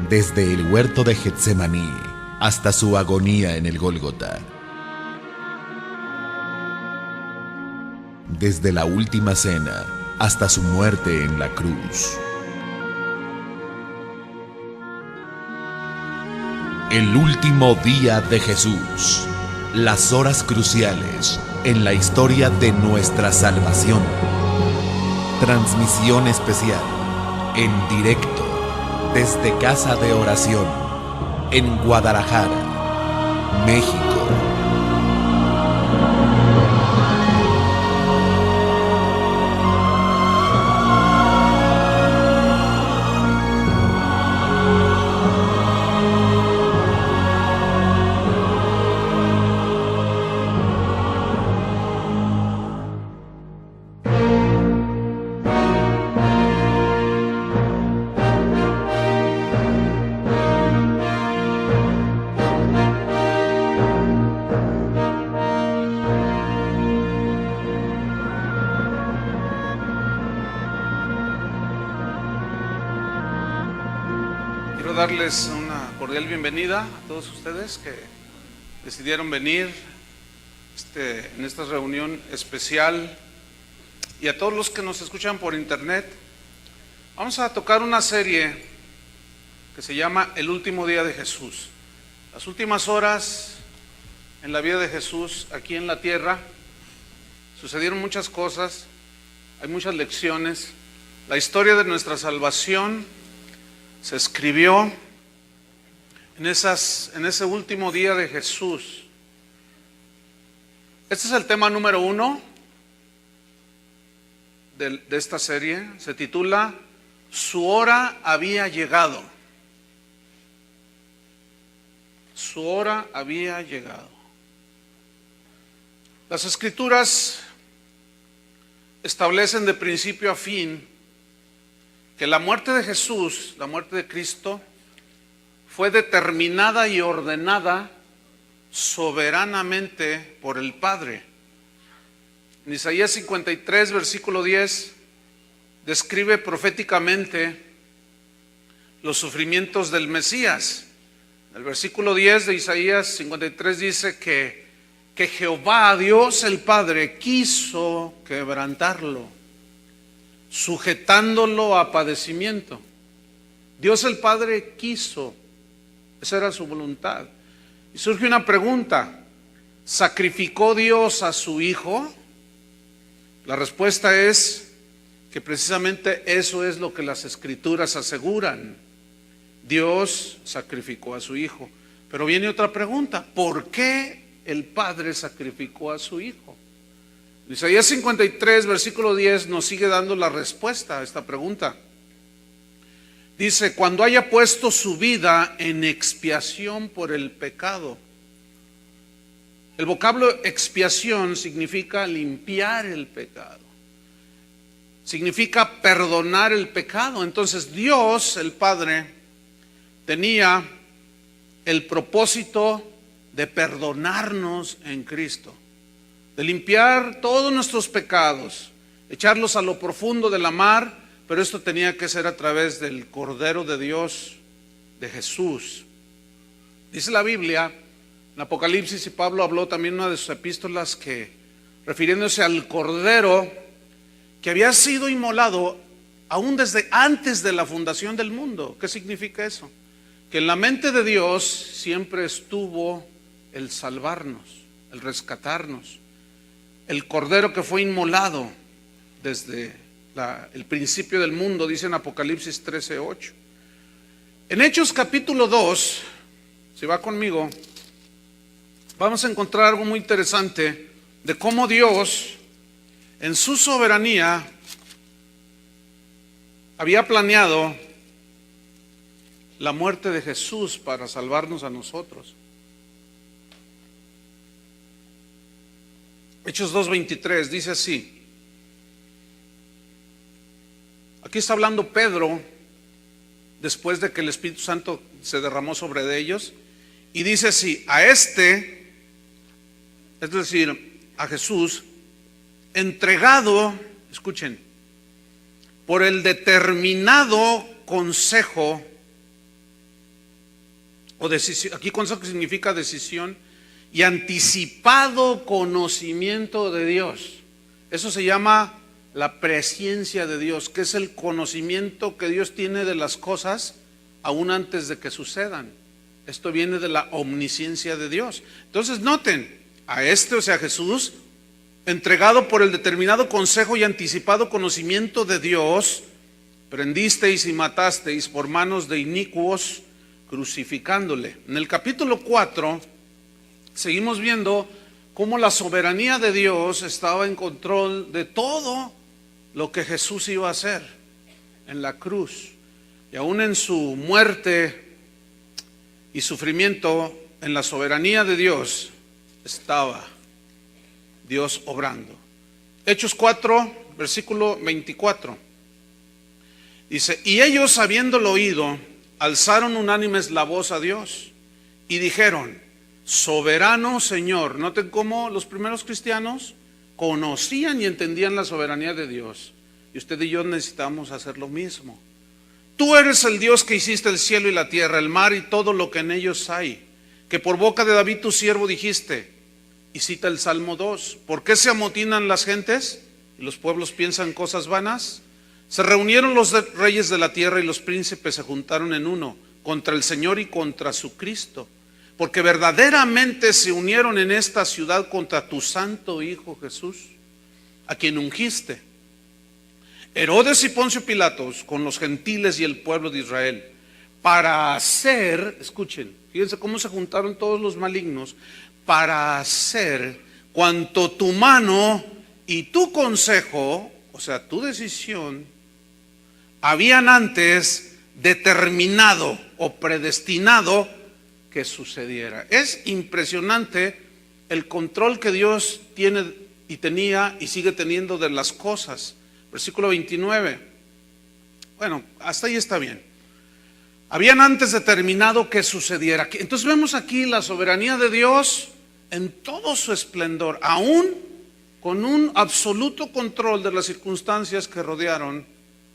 desde el huerto de Getsemaní hasta su agonía en el Gólgota, desde la última cena hasta su muerte en la cruz. El último día de Jesús, las horas cruciales en la historia de nuestra salvación. Transmisión especial, en directo, desde Casa de Oración, en Guadalajara, México. Darles una cordial bienvenida a todos ustedes que decidieron venir en esta reunión especial, y a todos los que nos escuchan por internet. Vamos a tocar una serie que se llama El último día de Jesús. Las últimas horas en la vida de Jesús aquí en la tierra. Sucedieron muchas cosas, hay muchas lecciones. La historia de nuestra salvación se escribió en ese último día de Jesús. Este es el tema número 1 de esta serie. Se titula Su hora había llegado. Su hora había llegado. Las Escrituras establecen de principio a fin que la muerte de Jesús, la muerte de Cristo, fue determinada y ordenada soberanamente por el Padre. En Isaías 53, versículo 10, describe proféticamente los sufrimientos del Mesías. El versículo 10 de Isaías 53 dice que Jehová, Dios el Padre, quiso quebrantarlo, sujetándolo a padecimiento. Dios el Padre quiso, esa era su voluntad. Y surge una pregunta: ¿sacrificó Dios a su Hijo? La respuesta es que precisamente eso es lo que las Escrituras aseguran. Dios sacrificó a su Hijo. Pero viene otra pregunta: ¿por qué el Padre sacrificó a su Hijo? Isaías 53, versículo 10 nos sigue dando la respuesta a esta pregunta. Dice: cuando haya puesto su vida en expiación por el pecado. El vocablo expiación significa limpiar el pecado, significa perdonar el pecado. Entonces Dios, el Padre, tenía el propósito de perdonarnos en Cristo, de limpiar todos nuestros pecados, echarlos a lo profundo de la mar, pero esto tenía que ser a través del Cordero de Dios, de Jesús. Dice la Biblia, en Apocalipsis, y Pablo habló también en una de sus epístolas, que refiriéndose al Cordero que había sido inmolado aún desde antes de la fundación del mundo. ¿Qué significa eso? Que en la mente de Dios siempre estuvo el salvarnos, el rescatarnos. El Cordero que fue inmolado desde el principio del mundo, dice en Apocalipsis 13:8. En Hechos capítulo 2, si va conmigo, vamos a encontrar algo muy interesante de cómo Dios, en su soberanía, había planeado la muerte de Jesús para salvarnos a nosotros. Hechos 2:23 dice así. Aquí está hablando Pedro después de que el Espíritu Santo se derramó sobre ellos, y dice así: a este, es decir, a Jesús, entregado, escuchen, por el determinado consejo o decisión, aquí consta que significa decisión, y anticipado conocimiento de Dios. Eso se llama la presciencia de Dios, que es el conocimiento que Dios tiene de las cosas aún antes de que sucedan. Esto viene de la omnisciencia de Dios. Entonces noten, a o sea, Jesús, entregado por el determinado consejo y anticipado conocimiento de Dios, prendisteis y matasteis por manos de inicuos, crucificándole. En el capítulo 4 seguimos viendo cómo la soberanía de Dios estaba en control de todo lo que Jesús iba a hacer en la cruz. Y aún en su muerte y sufrimiento, en la soberanía de Dios estaba Dios obrando. Hechos 4, versículo 24. Dice, y ellos habiéndolo oído, alzaron unánimes la voz a Dios y dijeron, soberano Señor. Noten cómo los primeros cristianos conocían y entendían la soberanía de Dios. Y usted y yo necesitamos hacer lo mismo. Tú eres el Dios que hiciste el cielo y la tierra, el mar y todo lo que en ellos hay, que por boca de David tu siervo dijiste. Y cita el Salmo 2. ¿Por qué se amotinan las gentes y los pueblos piensan cosas vanas? Se reunieron los reyes de la tierra y los príncipes se juntaron en uno contra el Señor y contra su Cristo, porque verdaderamente se unieron en esta ciudad contra tu santo Hijo Jesús, a quien ungiste. Herodes y Poncio Pilatos con los gentiles y el pueblo de Israel, para hacer, escuchen, fíjense cómo se juntaron todos los malignos, para hacer cuanto tu mano y tu consejo, o sea, tu decisión, habían antes determinado o predestinado que sucediera. Es impresionante el control que Dios tiene y tenía y sigue teniendo de las cosas. Versículo 29. Bueno, hasta ahí está bien. Habían antes determinado que sucediera. Entonces vemos aquí la soberanía de Dios en todo su esplendor, aún con un absoluto control de las circunstancias que rodearon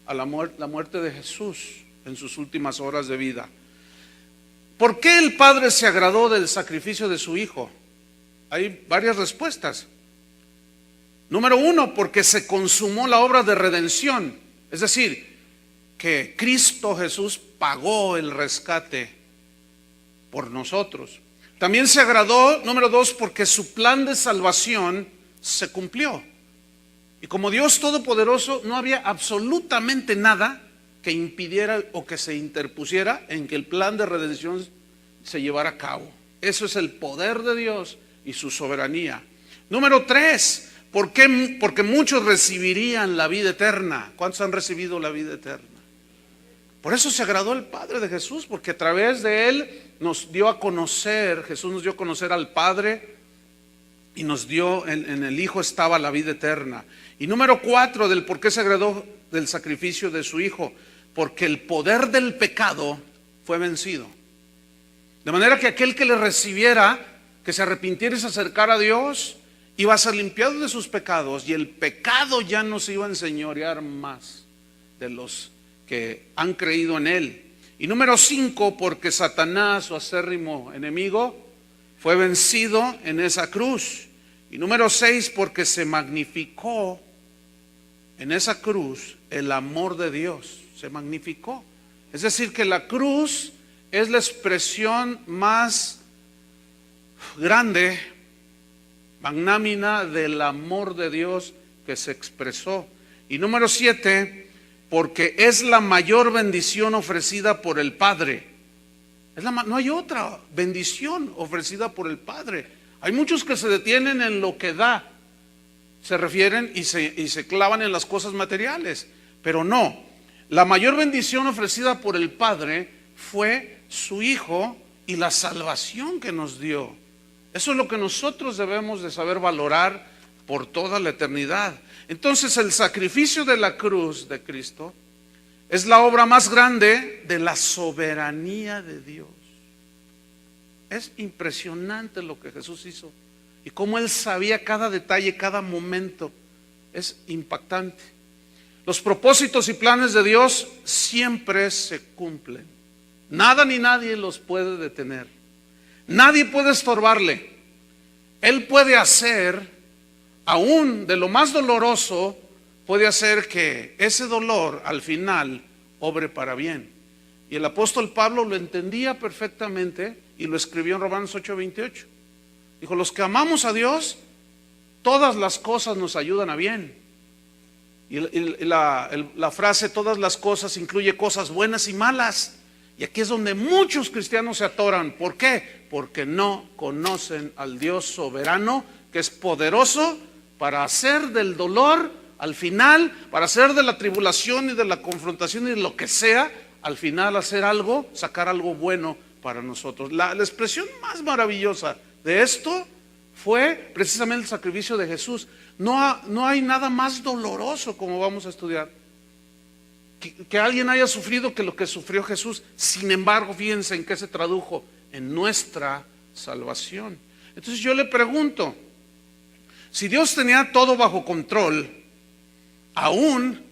a la muerte de Jesús en sus últimas horas de vida. ¿Por qué el Padre se agradó del sacrificio de su Hijo? Hay varias respuestas. Número 1, porque se consumó la obra de redención, es decir, que Cristo Jesús pagó el rescate por nosotros. También se agradó, número 2, porque su plan de salvación se cumplió. Y como Dios Todopoderoso, no había absolutamente nada que impidiera o que se interpusiera en que el plan de redención se llevara a cabo. Eso es el poder de Dios y su soberanía. Número 3, ¿por qué? Porque muchos recibirían la vida eterna. ¿Cuántos han recibido la vida eterna? Por eso se agradó el Padre de Jesús, porque a través de Él nos dio a conocer, Jesús nos dio a conocer al Padre y nos dio, en el Hijo estaba la vida eterna. Y número 4, del por qué se agradó del sacrificio de su Hijo, porque el poder del pecado fue vencido. De manera que aquel que le recibiera, que se arrepintiera y se acercara a Dios, iba a ser limpiado de sus pecados y el pecado ya no se iba a enseñorear más de los que han creído en Él. Y número 5, porque Satanás, su acérrimo enemigo, fue vencido en esa cruz. Y número 6, porque se magnificó en esa cruz el amor de Dios. Se magnificó. Es decir, que la cruz es la expresión más grande, magnámina del amor de Dios que se expresó. Y número 7, porque es la mayor bendición ofrecida por el Padre. No hay otra bendición ofrecida por el Padre. Hay muchos que se detienen en lo que da, se refieren y se clavan en las cosas materiales, pero no. La mayor bendición ofrecida por el Padre fue su Hijo y la salvación que nos dio. Eso es lo que nosotros debemos de saber valorar por toda la eternidad. Entonces el sacrificio de la cruz de Cristo es la obra más grande de la soberanía de Dios. Es impresionante lo que Jesús hizo y cómo Él sabía cada detalle, cada momento. Es impactante. Los propósitos y planes de Dios siempre se cumplen. Nada ni nadie los puede detener. Nadie puede estorbarle. Él puede hacer, aún de lo más doloroso, puede hacer que ese dolor al final obre para bien. Y el apóstol Pablo lo entendía perfectamente y lo escribió en Romanos 8:28. Dijo, los que amamos a Dios, todas las cosas nos ayudan a bien. Y la frase todas las cosas incluye cosas buenas y malas. Y aquí es donde muchos cristianos se atoran. ¿Por qué? Porque no conocen al Dios soberano, que es poderoso para hacer del dolor al final, para hacer de la tribulación y de la confrontación y de lo que sea, al final hacer algo, sacar algo bueno para nosotros. La expresión más maravillosa de esto fue precisamente el sacrificio de Jesús. No hay nada más doloroso, como vamos a estudiar, que alguien haya sufrido que lo que sufrió Jesús. Sin embargo, fíjense en qué se tradujo: en nuestra salvación. Entonces yo le pregunto, si Dios tenía todo bajo control, aún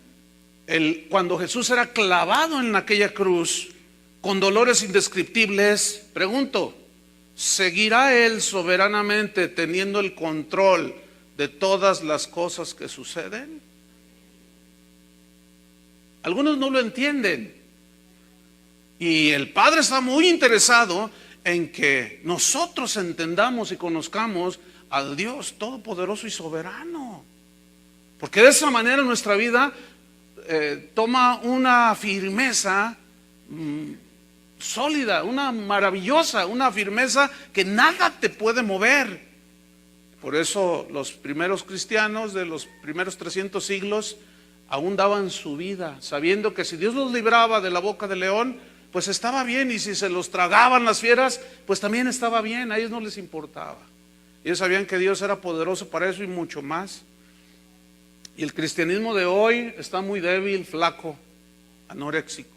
cuando Jesús era clavado en aquella cruz con dolores indescriptibles, pregunto, ¿seguirá Él soberanamente teniendo el control de todas las cosas que suceden? Algunos no lo entienden. Y el Padre está muy interesado en que nosotros entendamos y conozcamos al Dios todopoderoso y soberano. Porque de esa manera nuestra vida toma una firmeza sólida, una maravillosa, una firmeza que nada te puede mover. Por eso los primeros cristianos de los primeros 300 siglos aún daban su vida, sabiendo que si Dios los libraba de la boca del león, pues estaba bien, y si se los tragaban las fieras, pues también estaba bien, a ellos no les importaba. Ellos sabían que Dios era poderoso para eso y mucho más. Y el cristianismo de hoy está muy débil, flaco, anoréxico.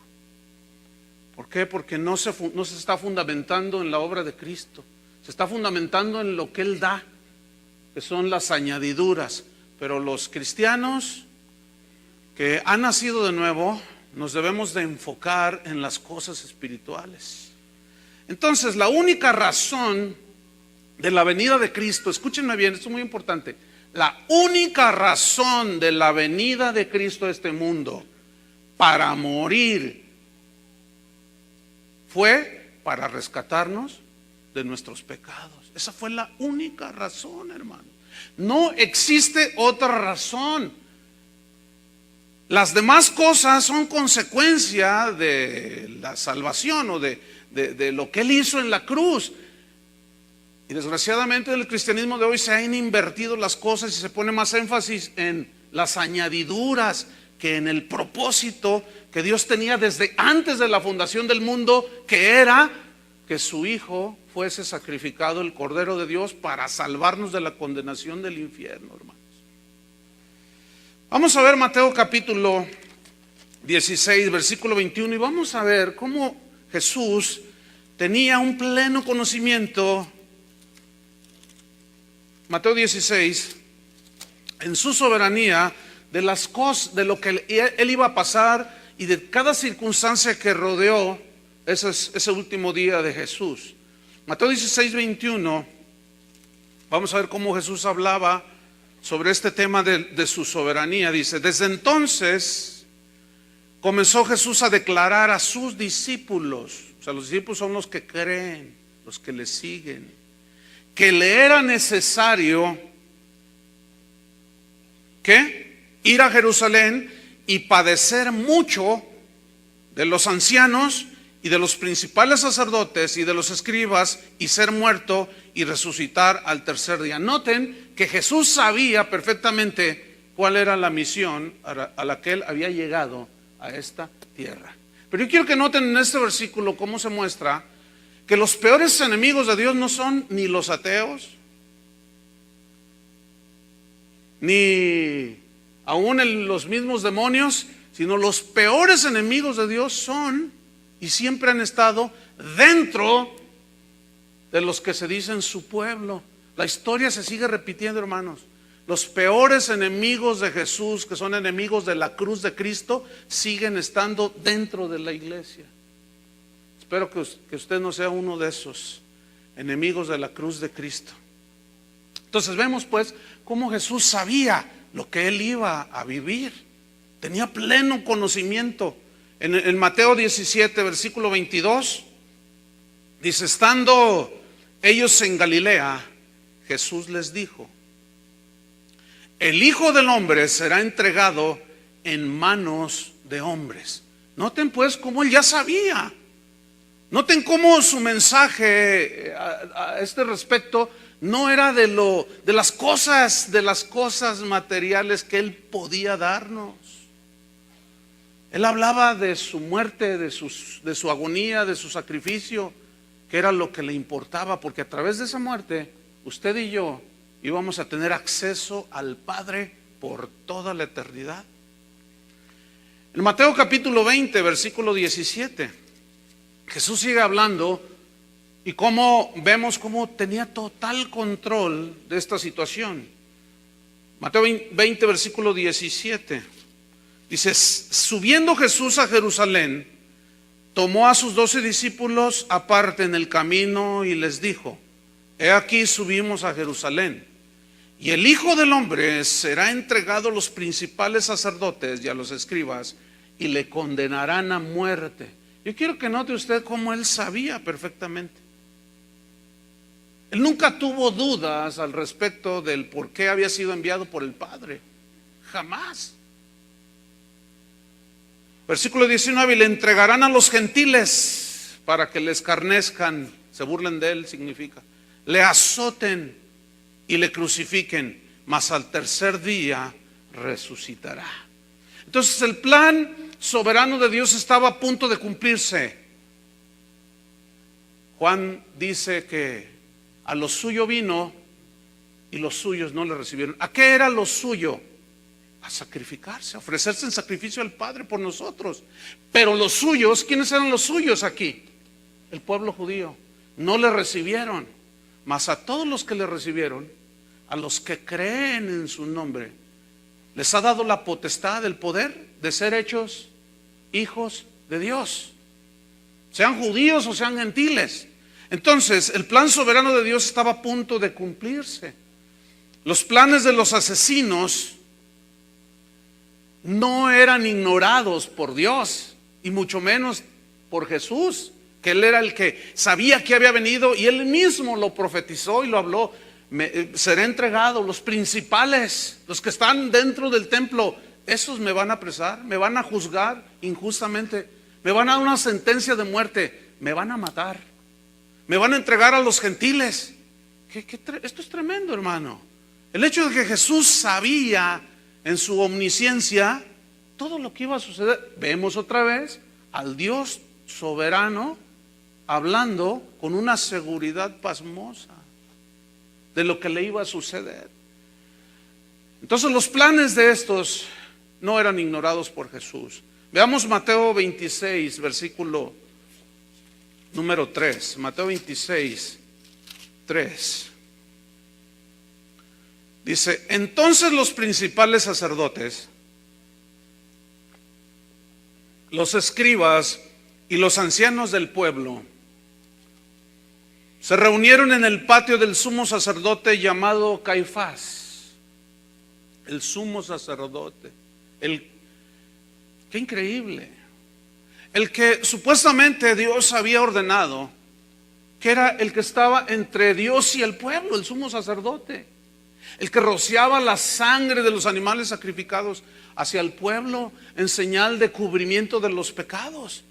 ¿Por qué? Porque no se está fundamentando en la obra de Cristo, se está fundamentando en lo que Él da, que son las añadiduras. Pero los cristianos que han nacido de nuevo, nos debemos de enfocar en las cosas espirituales. Entonces, la única razón de la venida de Cristo, escúchenme bien, esto es muy importante, la única razón de la venida de Cristo a este mundo para morir fue para rescatarnos de nuestros pecados. Esa fue la única razón, hermano. No existe otra razón. Las demás cosas son consecuencia de la salvación o de lo que Él hizo en la cruz. Y desgraciadamente en el cristianismo de hoy se han invertido las cosas y se pone más énfasis en las añadiduras que en el propósito que Dios tenía desde antes de la fundación del mundo, que era que su Hijo fuese sacrificado, el Cordero de Dios, para salvarnos de la condenación del infierno, hermanos. Vamos a ver Mateo capítulo 16, versículo 21, y vamos a ver cómo Jesús tenía un pleno conocimiento. Mateo 16, en su soberanía, de las cosas, de lo que Él iba a pasar y de cada circunstancia que rodeó ese último día de Jesús. Mateo 16, 21, vamos a ver cómo Jesús hablaba sobre este tema de su soberanía. Dice, desde entonces comenzó Jesús a declarar a sus discípulos, o sea, los discípulos son los que creen, los que le siguen, que le era necesario, ¿qué? Ir a Jerusalén y padecer mucho de los ancianos y de los principales sacerdotes y de los escribas, y ser muerto y resucitar al tercer día. Noten que Jesús sabía perfectamente cuál era la misión a la que Él había llegado a esta tierra. Pero yo quiero que noten en este versículo cómo se muestra que los peores enemigos de Dios no son ni los ateos, ni aún los mismos demonios, sino los peores enemigos de Dios son y siempre han estado dentro de los que se dicen su pueblo. La historia se sigue repitiendo, hermanos. Los peores enemigos de Jesús, que son enemigos de la cruz de Cristo, siguen estando dentro de la iglesia. Espero que usted no sea uno de esos enemigos de la cruz de Cristo. Entonces vemos pues cómo Jesús sabía lo que él iba a vivir. Tenía pleno conocimiento. En Mateo 17, versículo 22, dice: estando ellos en Galilea, Jesús les dijo: el Hijo del Hombre será entregado en manos de hombres. Noten pues cómo él ya sabía. Noten cómo su mensaje a este respecto no era de las cosas materiales que él podía darnos. Él hablaba de su muerte, de su agonía, de su sacrificio, que era lo que le importaba, porque a través de esa muerte, usted y yo íbamos a tener acceso al Padre por toda la eternidad. En Mateo capítulo 20, versículo 17, Jesús sigue hablando y vemos cómo tenía total control de esta situación. Mateo 20, versículo 17, dice: subiendo Jesús a Jerusalén, tomó a sus 12 discípulos aparte en el camino y les dijo: he aquí subimos a Jerusalén, y el Hijo del Hombre será entregado a los principales sacerdotes y a los escribas, y le condenarán a muerte. Yo quiero que note usted cómo él sabía perfectamente. Él nunca tuvo dudas al respecto del por qué había sido enviado por el Padre. Jamás. Versículo 19: y le entregarán a los gentiles para que le escarnezcan, se burlen de él, significa, le azoten y le crucifiquen, mas al tercer día resucitará. Entonces el plan soberano de Dios estaba a punto de cumplirse. Juan dice que a lo suyo vino y los suyos no le recibieron. ¿A qué era lo suyo? A sacrificarse, a ofrecerse en sacrificio al Padre por nosotros. Pero los suyos, ¿quiénes eran los suyos aquí? El pueblo judío. No le recibieron. Mas a todos los que le recibieron, a los que creen en su nombre, les ha dado la potestad, el poder de ser hechos hijos de Dios, sean judíos o sean gentiles. Entonces el plan soberano de Dios estaba a punto de cumplirse. Los planes de los asesinos no eran ignorados por Dios, y mucho menos por Jesús, que él era el que sabía que había venido, y él mismo lo profetizó y lo habló. Seré entregado, los principales, los que están dentro del templo, esos me van a apresar, me van a juzgar injustamente, me van a dar una sentencia de muerte, me van a matar, me van a entregar a los gentiles. Esto es tremendo, hermano. El hecho de que Jesús sabía en su omnisciencia todo lo que iba a suceder. Vemos otra vez al Dios soberano hablando con una seguridad pasmosa de lo que le iba a suceder. Entonces los planes de estos no eran ignorados por Jesús. Veamos Mateo 26, versículo número 3. Mateo 26, 3. Dice: entonces los principales sacerdotes, los escribas y los ancianos del pueblo se reunieron en el patio del sumo sacerdote llamado Caifás. El sumo sacerdote, qué increíble, el que supuestamente Dios había ordenado, que era el que estaba entre Dios y el pueblo, el sumo sacerdote, el que rociaba la sangre de los animales sacrificados hacia el pueblo en señal de cubrimiento de los pecados.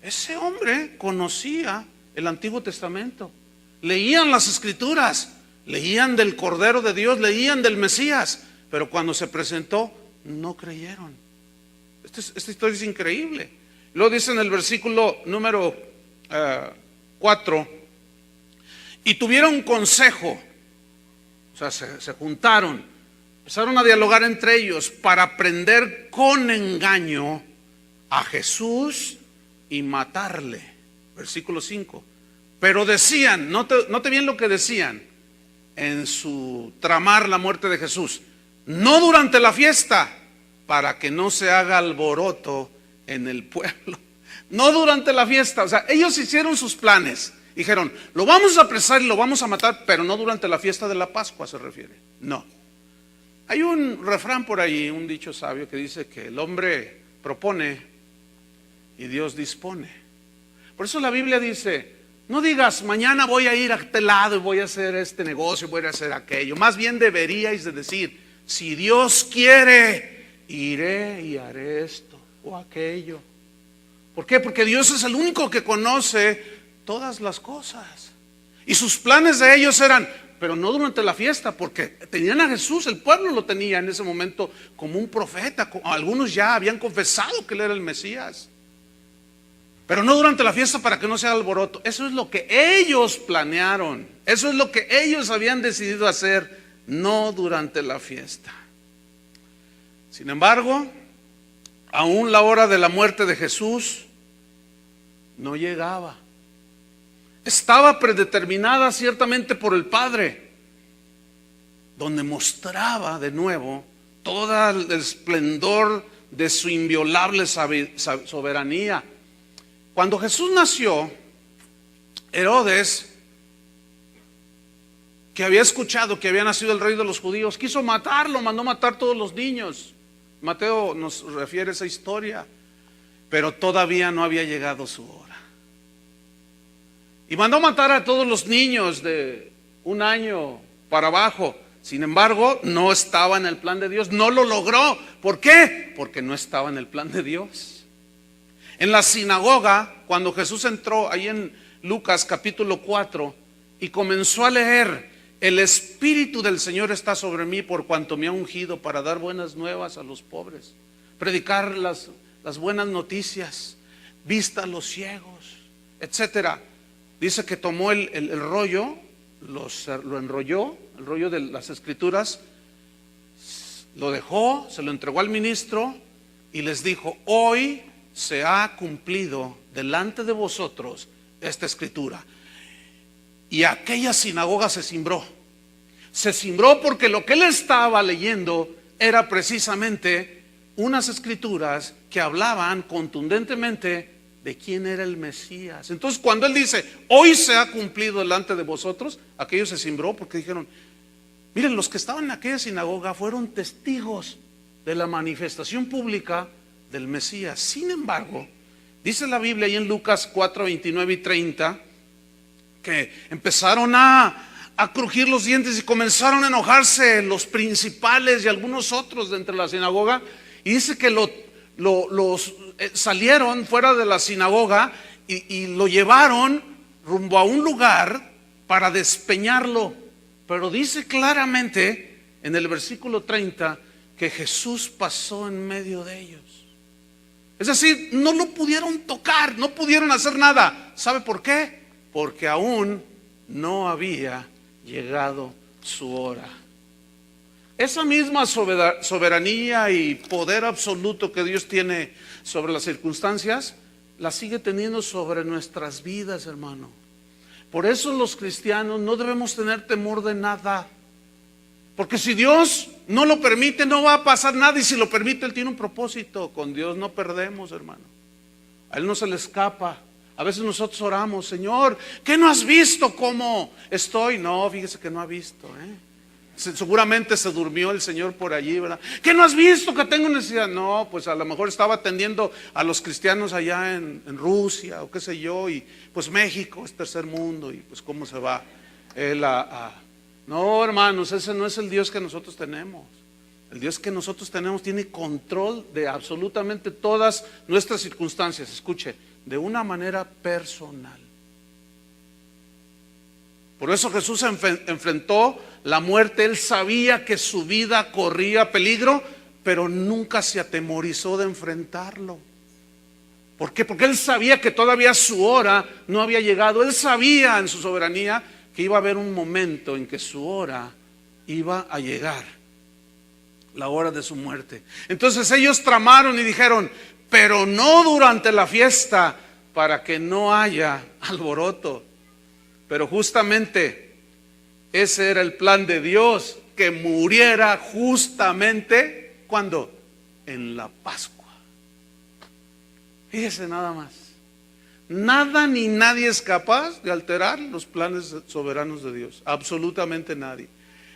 Ese hombre conocía el Antiguo Testamento, leían las Escrituras, leían del Cordero de Dios, leían del Mesías, pero cuando se presentó no creyeron. Esta historia es increíble. Luego dice en el versículo número 4: y tuvieron consejo, o sea, se juntaron, empezaron a dialogar entre ellos para prender con engaño a Jesús y matarle. Versículo 5. Pero decían, note bien lo que decían en su tramar la muerte de Jesús: no durante la fiesta, para que no se haga alboroto en el pueblo. No durante la fiesta. O sea, ellos hicieron sus planes. Dijeron, lo vamos a apresar y lo vamos a matar, pero no durante la fiesta de la Pascua se refiere. No. Hay un refrán por ahí, un dicho sabio que dice que el hombre propone y Dios dispone. Por eso la Biblia dice, no digas, mañana voy a ir a este lado y voy a hacer este negocio, voy a hacer aquello. Más bien deberíais de decir, si Dios quiere, iré y haré esto o aquello. ¿Por qué? Porque Dios es el único que conoce todas las cosas. Y sus planes de ellos eran, pero no durante la fiesta, porque tenían a Jesús, el pueblo lo tenía en ese momento como un profeta. Algunos ya habían confesado que él era el Mesías. Pero no durante la fiesta para que no sea alboroto. Eso es lo que ellos planearon. Eso es lo que ellos habían decidido hacer, no durante la fiesta. Sin embargo, aún la hora de la muerte de Jesús no llegaba. Estaba predeterminada ciertamente por el Padre, donde mostraba de nuevo todo el esplendor de su inviolable soberanía. Cuando Jesús nació, Herodes, que había escuchado que había nacido el rey de los judíos, quiso matarlo, mandó matar todos los niños. Mateo nos refiere esa historia, pero todavía no había llegado su hora. Y mandó matar a todos los niños de 1 año para abajo. Sin embargo, no estaba en el plan de Dios, no lo logró. ¿Por qué? Porque no estaba en el plan de Dios. En la sinagoga, cuando Jesús entró ahí en Lucas capítulo 4 y comenzó a leer, el Espíritu del Señor está sobre mí por cuanto me ha ungido para dar buenas nuevas a los pobres, predicar las buenas noticias, vista a los ciegos, etcétera. Dice que tomó el rollo, lo enrolló, el rollo de las escrituras, lo dejó, se lo entregó al ministro y les dijo, hoy se ha cumplido delante de vosotros esta escritura. Y aquella sinagoga se cimbró. Se cimbró porque lo que él estaba leyendo era precisamente unas escrituras que hablaban contundentemente de quién era el Mesías. Entonces cuando él dice, hoy se ha cumplido delante de vosotros, aquello se cimbró porque dijeron, miren, los que estaban en aquella sinagoga fueron testigos de la manifestación pública del Mesías. Sin embargo, dice la Biblia ahí en Lucas 4, 29 y 30, que empezaron a crujir los dientes y comenzaron a enojarse los principales y algunos otros de entre la sinagoga, y dice que los salieron fuera de la sinagoga y lo llevaron rumbo a un lugar para despeñarlo. Pero dice claramente en el versículo 30 que Jesús pasó en medio de ellos. Es decir, no lo pudieron tocar, no pudieron hacer nada. ¿Sabe por qué? Porque aún no había llegado su hora. Esa misma soberanía y poder absoluto que Dios tiene sobre las circunstancias, la sigue teniendo sobre nuestras vidas, hermano. Por eso los cristianos no debemos tener temor de nada. Porque si Dios no lo permite, no va a pasar nada. Y si lo permite, Él tiene un propósito. Con Dios no perdemos, hermano. A Él no se le escapa. A veces nosotros oramos, Señor, ¿qué no has visto cómo estoy? No, fíjese que no ha visto, Seguramente se durmió el Señor por allí, ¿verdad? ¿Qué no has visto que tengo necesidad? No, pues a lo mejor estaba atendiendo a los cristianos allá en Rusia o qué sé yo, y pues México es tercer mundo, y pues cómo se va Él No, hermanos, ese no es el Dios que nosotros tenemos. El Dios que nosotros tenemos tiene control de absolutamente todas nuestras circunstancias. Escuche, de una manera personal. Por eso Jesús enfrentó la muerte. Él sabía que su vida corría peligro, pero nunca se atemorizó de enfrentarlo. ¿Por qué? Porque Él sabía que todavía su hora no había llegado. Él sabía en su soberanía que iba a haber un momento en que su hora iba a llegar, la hora de su muerte. Entonces ellos tramaron y dijeron, pero no durante la fiesta, para que no haya alboroto. Pero justamente ese era el plan de Dios, que muriera justamente, ¿cuándo? En la Pascua. Fíjese nada más. Nada ni nadie es capaz de alterar los planes soberanos de Dios. Absolutamente nadie.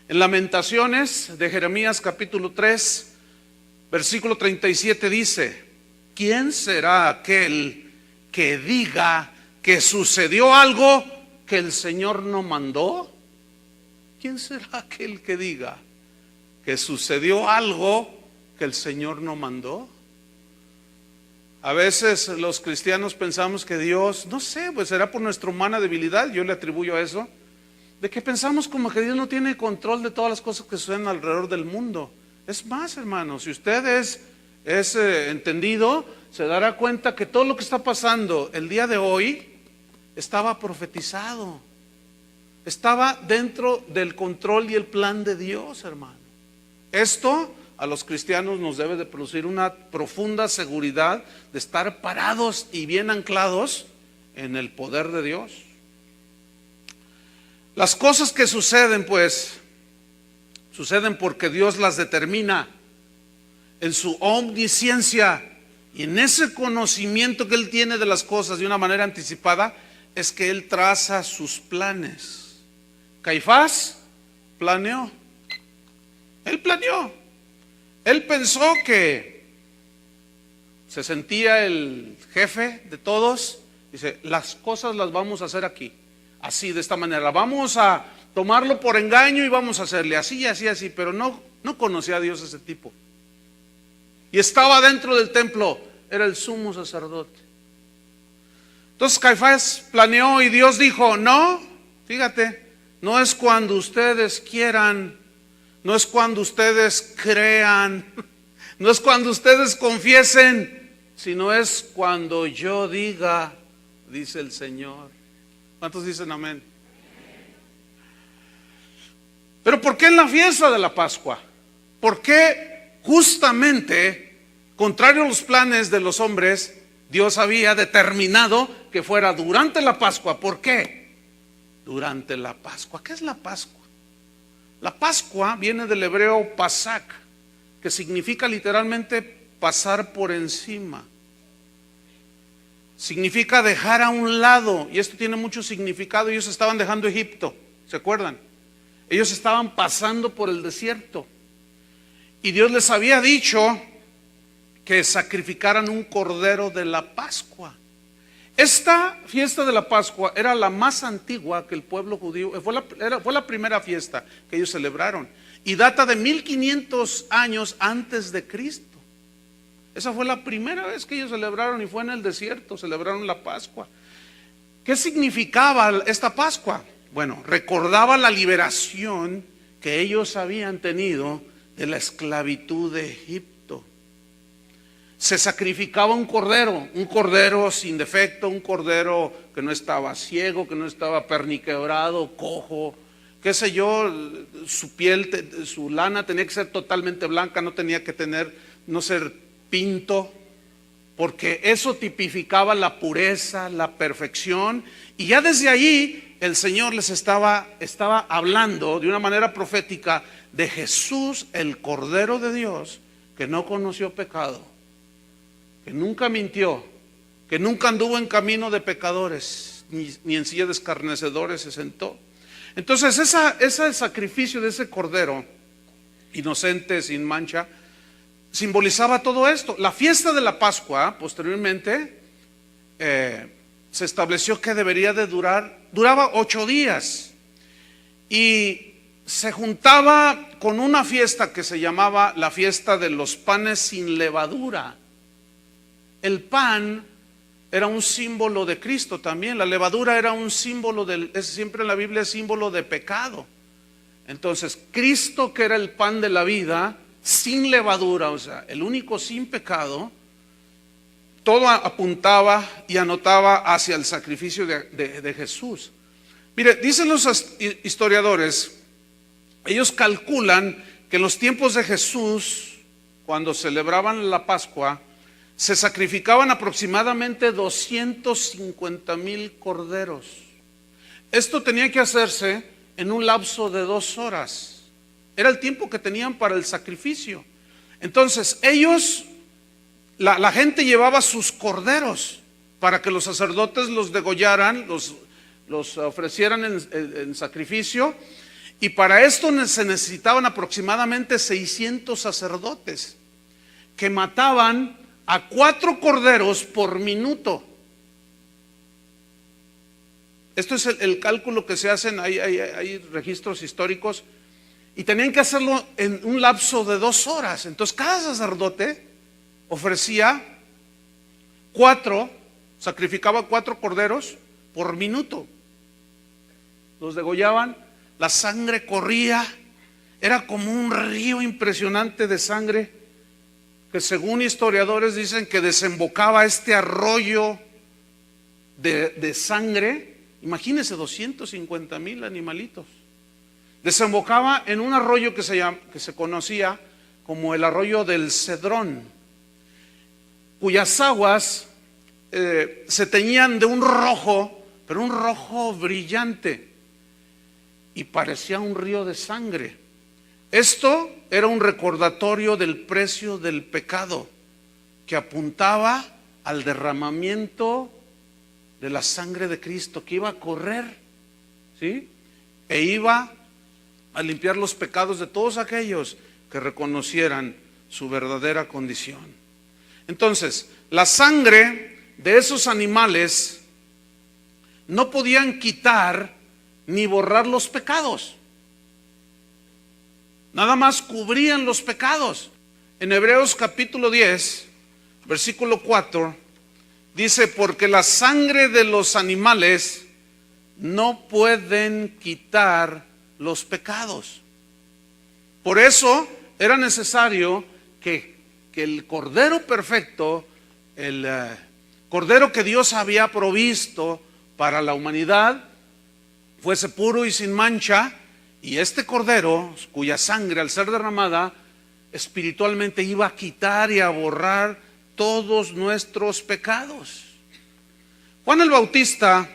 En Lamentaciones de Jeremías capítulo 3, versículo 37 dice: ¿quién será aquel que diga que sucedió algo que el Señor no mandó? ¿Quién será aquel que diga que sucedió algo que el Señor no mandó? A veces los cristianos pensamos que Dios, no sé, pues será por nuestra humana debilidad, yo le atribuyo a eso, de que pensamos como que Dios no tiene control de todas las cosas que suceden alrededor del mundo. Es más, hermano, si usted es entendido, se dará cuenta que todo lo que está pasando el día de hoy estaba profetizado, estaba dentro del control y el plan de Dios, hermano. Esto a los cristianos nos debe de producir una profunda seguridad de estar parados y bien anclados en el poder de Dios. Las cosas que suceden, pues, suceden porque Dios las determina en su omnisciencia, y en ese conocimiento que Él tiene de las cosas de una manera anticipada, es que Él traza sus planes. Caifás planeó. Él planeó. Él pensó que se sentía el jefe de todos. Dice, las cosas las vamos a hacer aquí, así, de esta manera. Vamos a tomarlo por engaño y vamos a hacerle así, así, así. Pero no conocía a Dios ese tipo. Y estaba dentro del templo, era el sumo sacerdote. Entonces Caifás planeó y Dios dijo, no, fíjate, no es cuando ustedes quieran, no es cuando ustedes crean, no es cuando ustedes confiesen, sino es cuando yo diga, dice el Señor. ¿Cuántos dicen amén? Pero ¿por qué en la fiesta de la Pascua? ¿Por qué justamente, contrario a los planes de los hombres, Dios había determinado que fuera durante la Pascua? ¿Por qué? Durante la Pascua. ¿Qué es la Pascua? La Pascua viene del hebreo pasak, que significa literalmente pasar por encima. Significa dejar a un lado, y esto tiene mucho significado. Ellos estaban dejando Egipto, ¿se acuerdan? Ellos estaban pasando por el desierto, y Dios les había dicho que sacrificaran un cordero de la Pascua. Esta fiesta de la Pascua era la más antigua que el pueblo judío, fue la primera fiesta que ellos celebraron, y data de 1500 años antes de Cristo. Esa fue la primera vez que ellos celebraron, y fue en el desierto, celebraron la Pascua. ¿Qué significaba esta Pascua? Bueno, recordaba la liberación que ellos habían tenido de la esclavitud de Egipto. Se sacrificaba un cordero sin defecto, un cordero que no estaba ciego, que no estaba perniquebrado, cojo, qué sé yo. Su piel, su lana tenía que ser totalmente blanca, no tenía que no ser pinto, porque eso tipificaba la pureza, la perfección. Y ya desde ahí el Señor les estaba hablando de una manera profética de Jesús, el Cordero de Dios, que no conoció pecado, que nunca mintió, que nunca anduvo en camino de pecadores, ni en silla de escarnecedores se sentó. Entonces ese sacrificio de ese cordero inocente, sin mancha, simbolizaba todo esto. La fiesta de la Pascua, posteriormente, se estableció que duraba 8 días, y se juntaba con una fiesta que se llamaba la fiesta de los panes sin levadura. El pan era un símbolo de Cristo también. La levadura era un símbolo siempre en la Biblia es símbolo de pecado. Entonces Cristo, que era el pan de la vida, sin levadura, o sea, el único sin pecado, todo apuntaba y anotaba hacia el sacrificio de Jesús. Mire, dicen los historiadores, ellos calculan que en los tiempos de Jesús, cuando celebraban la Pascua, se sacrificaban aproximadamente 250,000 corderos. Esto tenía que hacerse en un lapso de 2 horas. Era el tiempo que tenían para el sacrificio. Entonces ellos la gente llevaba sus corderos para que los sacerdotes los degollaran, los ofrecieran en sacrificio, y para esto se necesitaban aproximadamente 600 sacerdotes que mataban a 4 corderos por minuto. Esto es el cálculo que se hacen, hay registros históricos, y tenían que hacerlo en un lapso de 2 horas. Entonces cada sacerdote ofrecía 4, sacrificaba 4 corderos por minuto. Los degollaban, la sangre corría, era como un río impresionante de sangre, que según historiadores dicen que desembocaba este arroyo de sangre. Imagínense, 250,000 animalitos. Desembocaba en un arroyo que se conocía como el arroyo del Cedrón, cuyas aguas se teñían de un rojo, pero un rojo brillante, y parecía un río de sangre. Esto era un recordatorio del precio del pecado, que apuntaba al derramamiento de la sangre de Cristo, que iba a correr, ¿sí? E iba a limpiar los pecados de todos aquellos que reconocieran su verdadera condición. Entonces, la sangre de esos animales no podían quitar ni borrar los pecados, nada más cubrían los pecados. En Hebreos capítulo 10, versículo 4, dice: porque la sangre de los animales no pueden quitar los pecados. Por eso era necesario que el Cordero perfecto, el Cordero que Dios había provisto para la humanidad, fuese puro y sin mancha, y este Cordero, cuya sangre al ser derramada espiritualmente iba a quitar y a borrar todos nuestros pecados. Juan el Bautista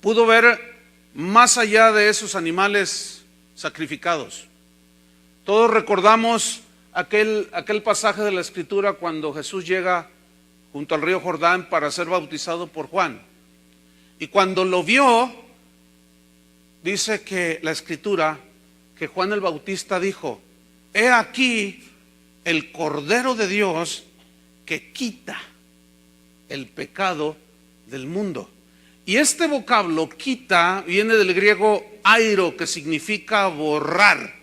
pudo ver más allá de esos animales sacrificados. Todos recordamos aquel pasaje de la Escritura cuando Jesús llega junto al río Jordán para ser bautizado por Juan. Y cuando lo vio, dice que la Escritura, que Juan el Bautista dijo: he aquí el Cordero de Dios que quita el pecado del mundo. Y este vocablo quita viene del griego airo, que significa borrar.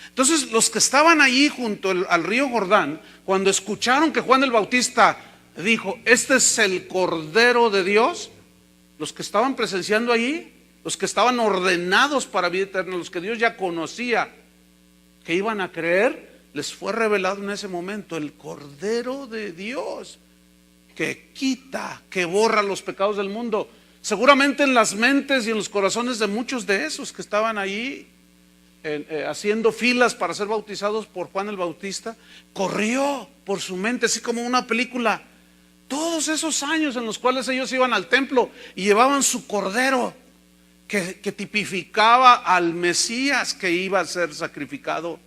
Entonces los que estaban allí junto al río Jordán, cuando escucharon que Juan el Bautista dijo: este es el Cordero de Dios, los que estaban presenciando allí, los que estaban ordenados para vida eterna, los que Dios ya conocía que iban a creer, les fue revelado en ese momento el Cordero de Dios que quita, que borra los pecados del mundo. Seguramente en las mentes y en los corazones de muchos de esos que estaban allí haciendo filas para ser bautizados por Juan el Bautista, corrió por su mente, así como una película, todos esos años en los cuales ellos iban al templo y llevaban su cordero que tipificaba al Mesías que iba a ser sacrificado,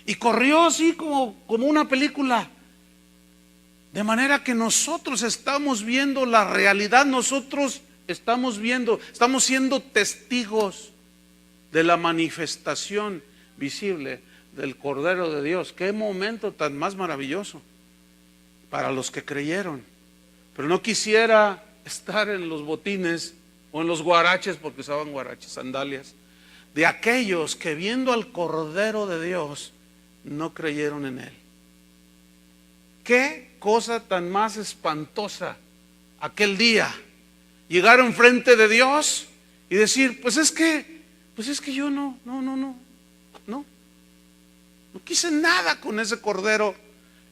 y corrió así como una película. De manera que nosotros estamos viendo la realidad, nosotros estamos siendo testigos de la manifestación visible del Cordero de Dios. Qué momento tan más maravilloso para los que creyeron. Pero no quisiera estar en los botines o en los guaraches, porque usaban guaraches, sandalias, de aquellos que viendo al Cordero de Dios no creyeron en Él. Qué cosa tan más espantosa aquel día, llegar enfrente de Dios y decir: pues es que yo no quise nada con ese Cordero,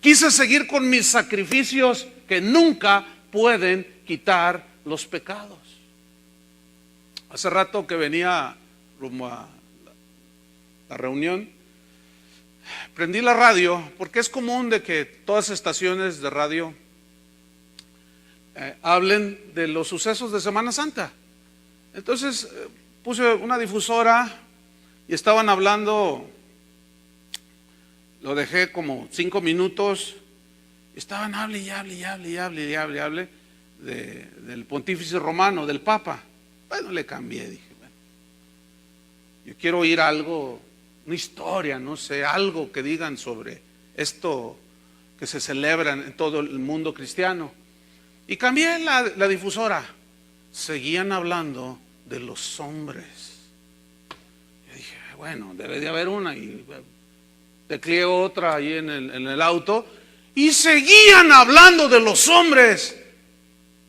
quise seguir con mis sacrificios que nunca pueden quitar los pecados. Hace rato que venía rumbo a la reunión, prendí la radio, porque es común de que todas las estaciones de radio hablen de los sucesos de Semana Santa. Entonces puse una difusora y estaban hablando, lo dejé como 5 minutos, Estaban hable y hable del pontífice romano, del papa. Bueno, le cambié, dije, bueno, yo quiero oír algo, una historia, no sé, algo que digan sobre esto que se celebra en todo el mundo cristiano. Y cambié la difusora. Seguían hablando de los hombres. Yo dije, bueno, debe de haber una. Y tecleé otra ahí en el auto. Y seguían hablando de los hombres.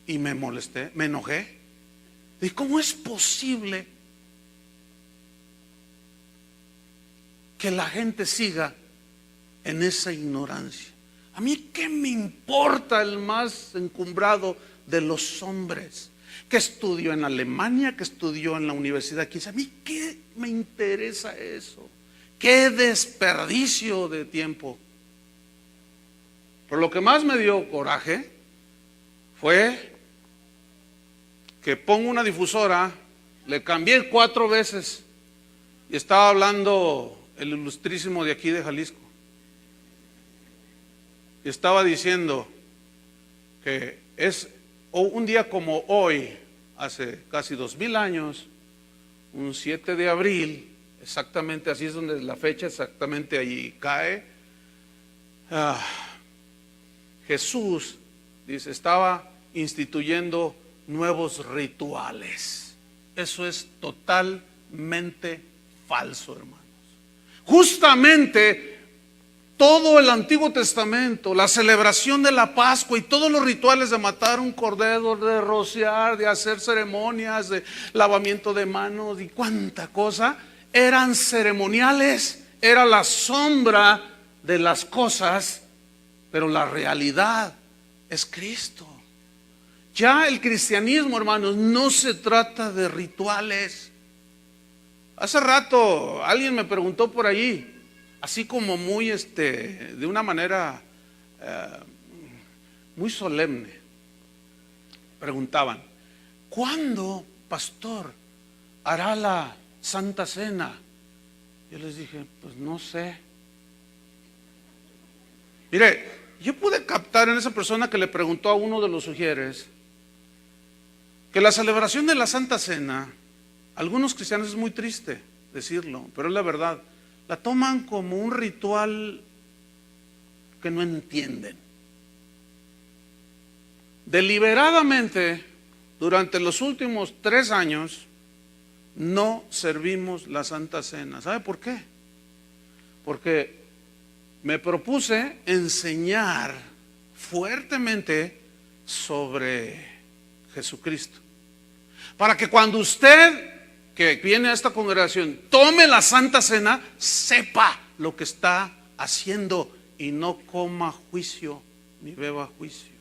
Y me molesté, me enojé. Dije, ¿cómo es posible que la gente siga en esa ignorancia? A mí, ¿qué me importa el más encumbrado de los hombres? Que estudió en Alemania, que estudió en la universidad 15. A mí, ¿qué me interesa eso? ¡Qué desperdicio de tiempo! Pero lo que más me dio coraje fue que pongo una difusora, le cambié 4 veces y estaba hablando el ilustrísimo de aquí de Jalisco. Y estaba diciendo que es un día como hoy, hace casi 2000 años, un 7 de abril, exactamente así es donde la fecha, exactamente allí cae. Jesús, dice, estaba instituyendo nuevos rituales. Eso es totalmente falso, hermanos. Justamente todo el Antiguo Testamento, la celebración de la Pascua y todos los rituales de matar un cordero, de rociar, de hacer ceremonias, de lavamiento de manos y cuánta cosa, eran ceremoniales, era la sombra de las cosas, pero la realidad es Cristo. Ya el cristianismo, hermanos, no se trata de rituales. Hace rato alguien me preguntó por allí, así como muy de una manera muy solemne, preguntaban, ¿cuándo, pastor, hará la Santa Cena? Yo les dije, pues no sé. Mire, yo pude captar en esa persona que le preguntó a uno de los sugieres que la celebración de la Santa Cena, algunos cristianos, es muy triste decirlo, pero es la verdad, la toman como un ritual que no entienden. Deliberadamente, durante los últimos 3 años, no servimos la Santa Cena. ¿Sabe por qué? Porque me propuse enseñar fuertemente sobre Jesucristo, para que cuando usted que viene a esta congregación tome la Santa Cena, sepa lo que está haciendo y no coma juicio ni beba juicio.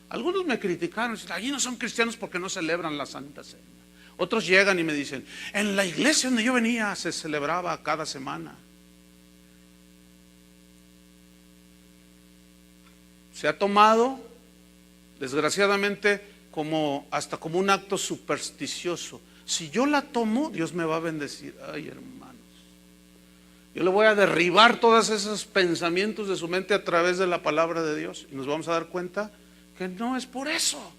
Algunos me criticaron, allí no son cristianos porque no celebran la Santa Cena. Otros llegan y me dicen, en la iglesia donde yo venía se celebraba cada semana. Se ha tomado, desgraciadamente, hasta como un acto supersticioso. Si yo la tomo, Dios me va a bendecir. Ay, hermanos, yo le voy a derribar todos esos pensamientos de su mente a través de la palabra de Dios. Y nos vamos a dar cuenta que no es por eso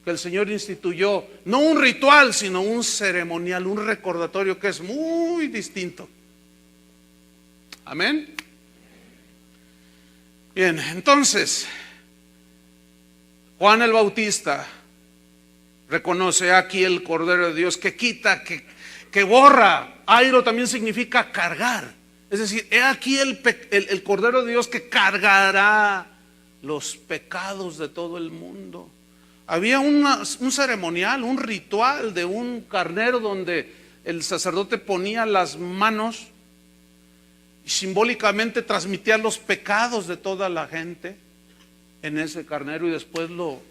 que el Señor instituyó, no un ritual, sino un ceremonial, un recordatorio que es muy distinto. Amén. Bien, entonces Juan el Bautista reconoce aquí el Cordero de Dios que quita, que borra. Airo también significa cargar. Es decir, he aquí el Cordero de Dios que cargará los pecados de todo el mundo. Había un ceremonial, un ritual de un carnero donde el sacerdote ponía las manos y simbólicamente transmitía los pecados de toda la gente en ese carnero y después lo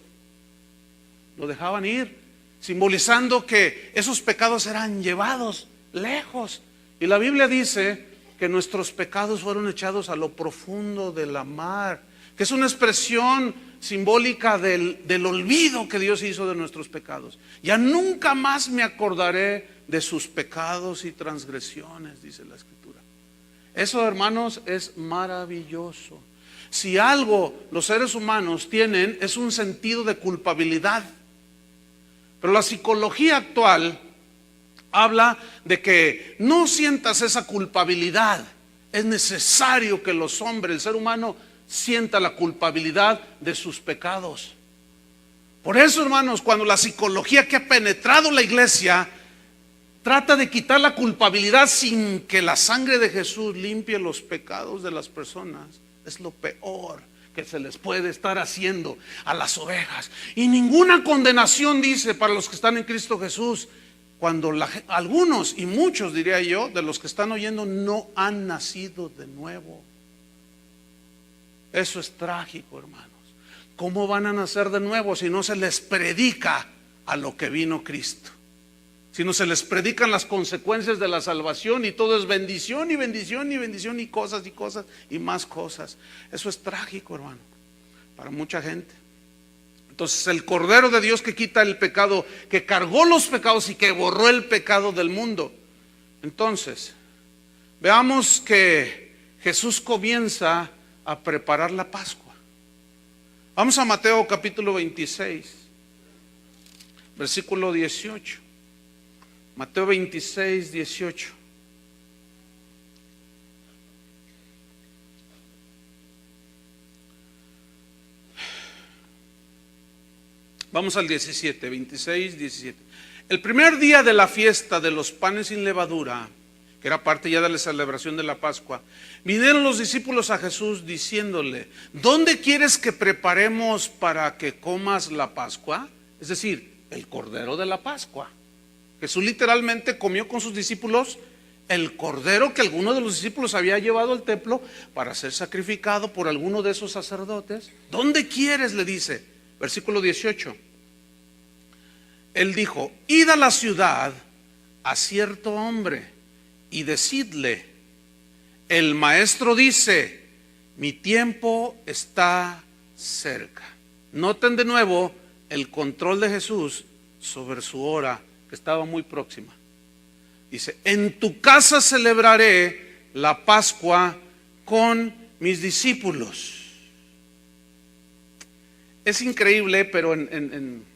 dejaban ir, simbolizando que esos pecados eran llevados lejos. Y la Biblia dice que nuestros pecados fueron echados a lo profundo de la mar, que es una expresión simbólica del olvido que Dios hizo de nuestros pecados. Ya nunca más me acordaré de sus pecados y transgresiones, dice la Escritura. Eso, hermanos, es maravilloso. Si algo los seres humanos tienen es un sentido de culpabilidad. Pero la psicología actual habla de que no sientas esa culpabilidad. Es necesario que los hombres, el ser humano, sienta la culpabilidad de sus pecados. Por eso, hermanos, cuando la psicología que ha penetrado la iglesia trata de quitar la culpabilidad sin que la sangre de Jesús limpie los pecados de las personas, es lo peor que se les puede estar haciendo a las ovejas. Y ninguna condenación, dice, para los que están en Cristo Jesús, cuando algunos y muchos, diría yo, de los que están oyendo no han nacido de nuevo. Eso es trágico, hermanos. ¿Cómo van a nacer de nuevo si no se les predica a lo que vino Cristo? Si no se les predican las consecuencias de la salvación y todo es bendición y bendición y bendición y cosas y más cosas. Eso es trágico, hermano, para mucha gente. Entonces el Cordero de Dios que quita el pecado, que cargó los pecados y que borró el pecado del mundo. Entonces, veamos que Jesús comienza a preparar la Pascua. Vamos a Mateo capítulo 26, versículo 18. Mateo 26, 18. Vamos al 17, 26, 17. El primer día de la fiesta de los panes sin levadura, que era parte ya de la celebración de la Pascua, vinieron los discípulos a Jesús diciéndole: ¿dónde quieres que preparemos para que comas la Pascua? Es decir, el Cordero de la Pascua. Jesús literalmente comió con sus discípulos el cordero que alguno de los discípulos había llevado al templo para ser sacrificado por alguno de esos sacerdotes. ¿Dónde quieres?, le dice. Versículo 18. Él dijo: id a la ciudad a cierto hombre y decidle: el maestro dice, mi tiempo está cerca. Noten de nuevo el control de Jesús sobre su hora, que estaba muy próxima. Dice: en tu casa celebraré la Pascua con mis discípulos. Es increíble, pero en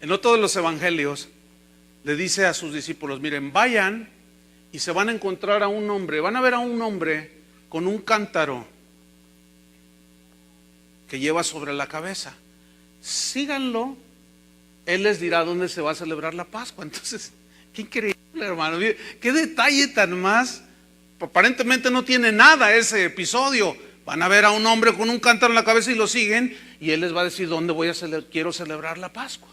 otro de los evangelios le dice a sus discípulos: miren, vayan y se van a encontrar a un hombre, van a ver a un hombre con un cántaro que lleva sobre la cabeza. Síganlo, él les dirá dónde se va a celebrar la Pascua. Entonces, qué increíble, hermano, qué detalle tan más. Aparentemente no tiene nada ese episodio. Van a ver a un hombre con un cántaro en la cabeza y lo siguen, y él les va a decir dónde quiero celebrar la Pascua.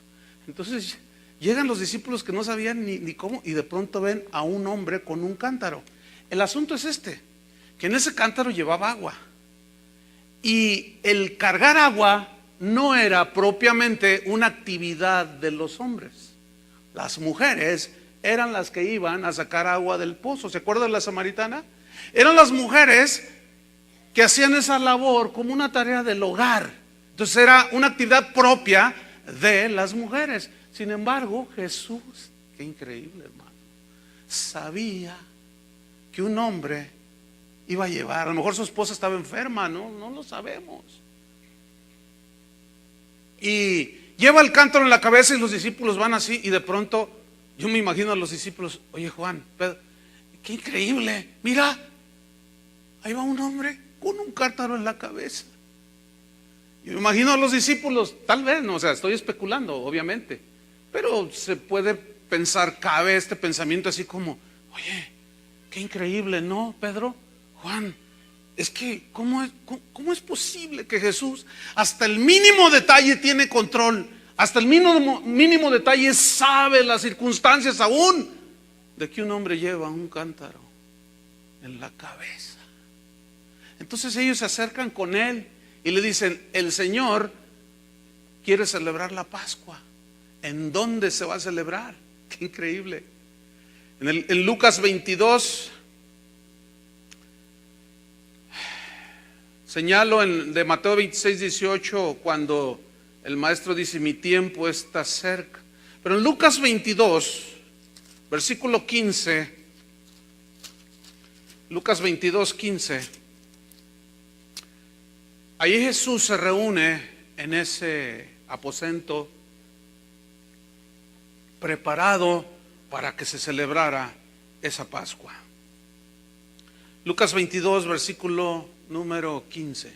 Entonces llegan los discípulos que no sabían ni cómo, y de pronto ven a un hombre con un cántaro. El asunto es este, que en ese cántaro llevaba agua, y el cargar agua no era propiamente una actividad de los hombres. Las mujeres eran las que iban a sacar agua del pozo. ¿Se acuerdan de la samaritana? Eran las mujeres que hacían esa labor como una tarea del hogar. Entonces era una actividad propia de las mujeres. Sin embargo, Jesús, qué increíble, hermano, sabía que un hombre iba a llevar, a lo mejor su esposa estaba enferma, no lo sabemos, y lleva el cántaro en la cabeza, y los discípulos van así, y de pronto yo me imagino a los discípulos: oye, Juan, Pedro, qué increíble, mira, ahí va un hombre con un cántaro en la cabeza. Yo me imagino a los discípulos, tal vez, no, o sea, estoy especulando, obviamente, pero se puede pensar, cabe este pensamiento así como: oye, qué increíble, ¿no, Pedro? Juan, es que ¿cómo es posible que Jesús hasta el mínimo detalle tiene control? Hasta el mínimo detalle sabe las circunstancias aún de que un hombre lleva un cántaro en la cabeza. Entonces ellos se acercan con él y le dicen: el Señor quiere celebrar la Pascua. ¿En dónde se va a celebrar? Qué increíble. En Lucas 22, señalo de Mateo 26, 18, cuando el maestro dice: mi tiempo está cerca. Pero en Lucas 22, versículo 15, Lucas 22, 15, Ahí Jesús se reúne en ese aposento preparado para que se celebrara esa Pascua. Lucas 22, versículo número 15.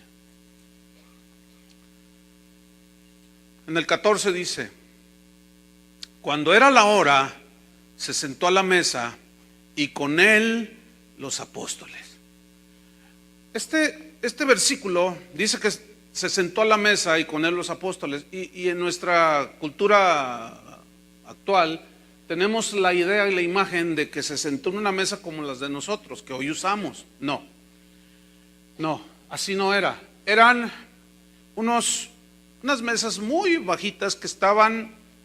En el 14 dice: cuando era la hora, se sentó a la mesa y con él los apóstoles. Este versículo dice que se sentó a la mesa y con él los apóstoles. Y en nuestra cultura actual tenemos la idea y la imagen de que se sentó en una mesa como las de nosotros, que hoy usamos. No, así no era. Eran unas mesas muy bajitas que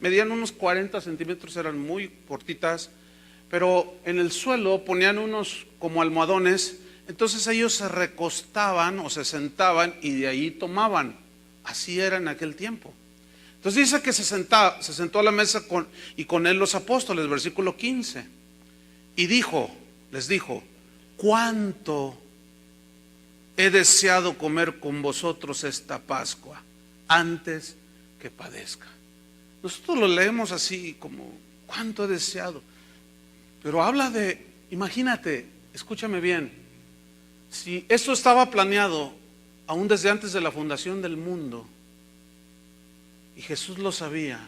medían unos 40 centímetros, eran muy cortitas, pero en el suelo ponían unos como almohadones. Entonces ellos se recostaban o se sentaban y de ahí tomaban. Así era en aquel tiempo. Entonces dice que se sentó a la mesa y con él los apóstoles, versículo 15. Y les dijo, cuánto he deseado comer con vosotros esta Pascua antes que padezca. Nosotros lo leemos así como, cuánto he deseado. Pero habla de, imagínate, escúchame bien, si esto estaba planeado aún desde antes de la fundación del mundo, y Jesús lo sabía,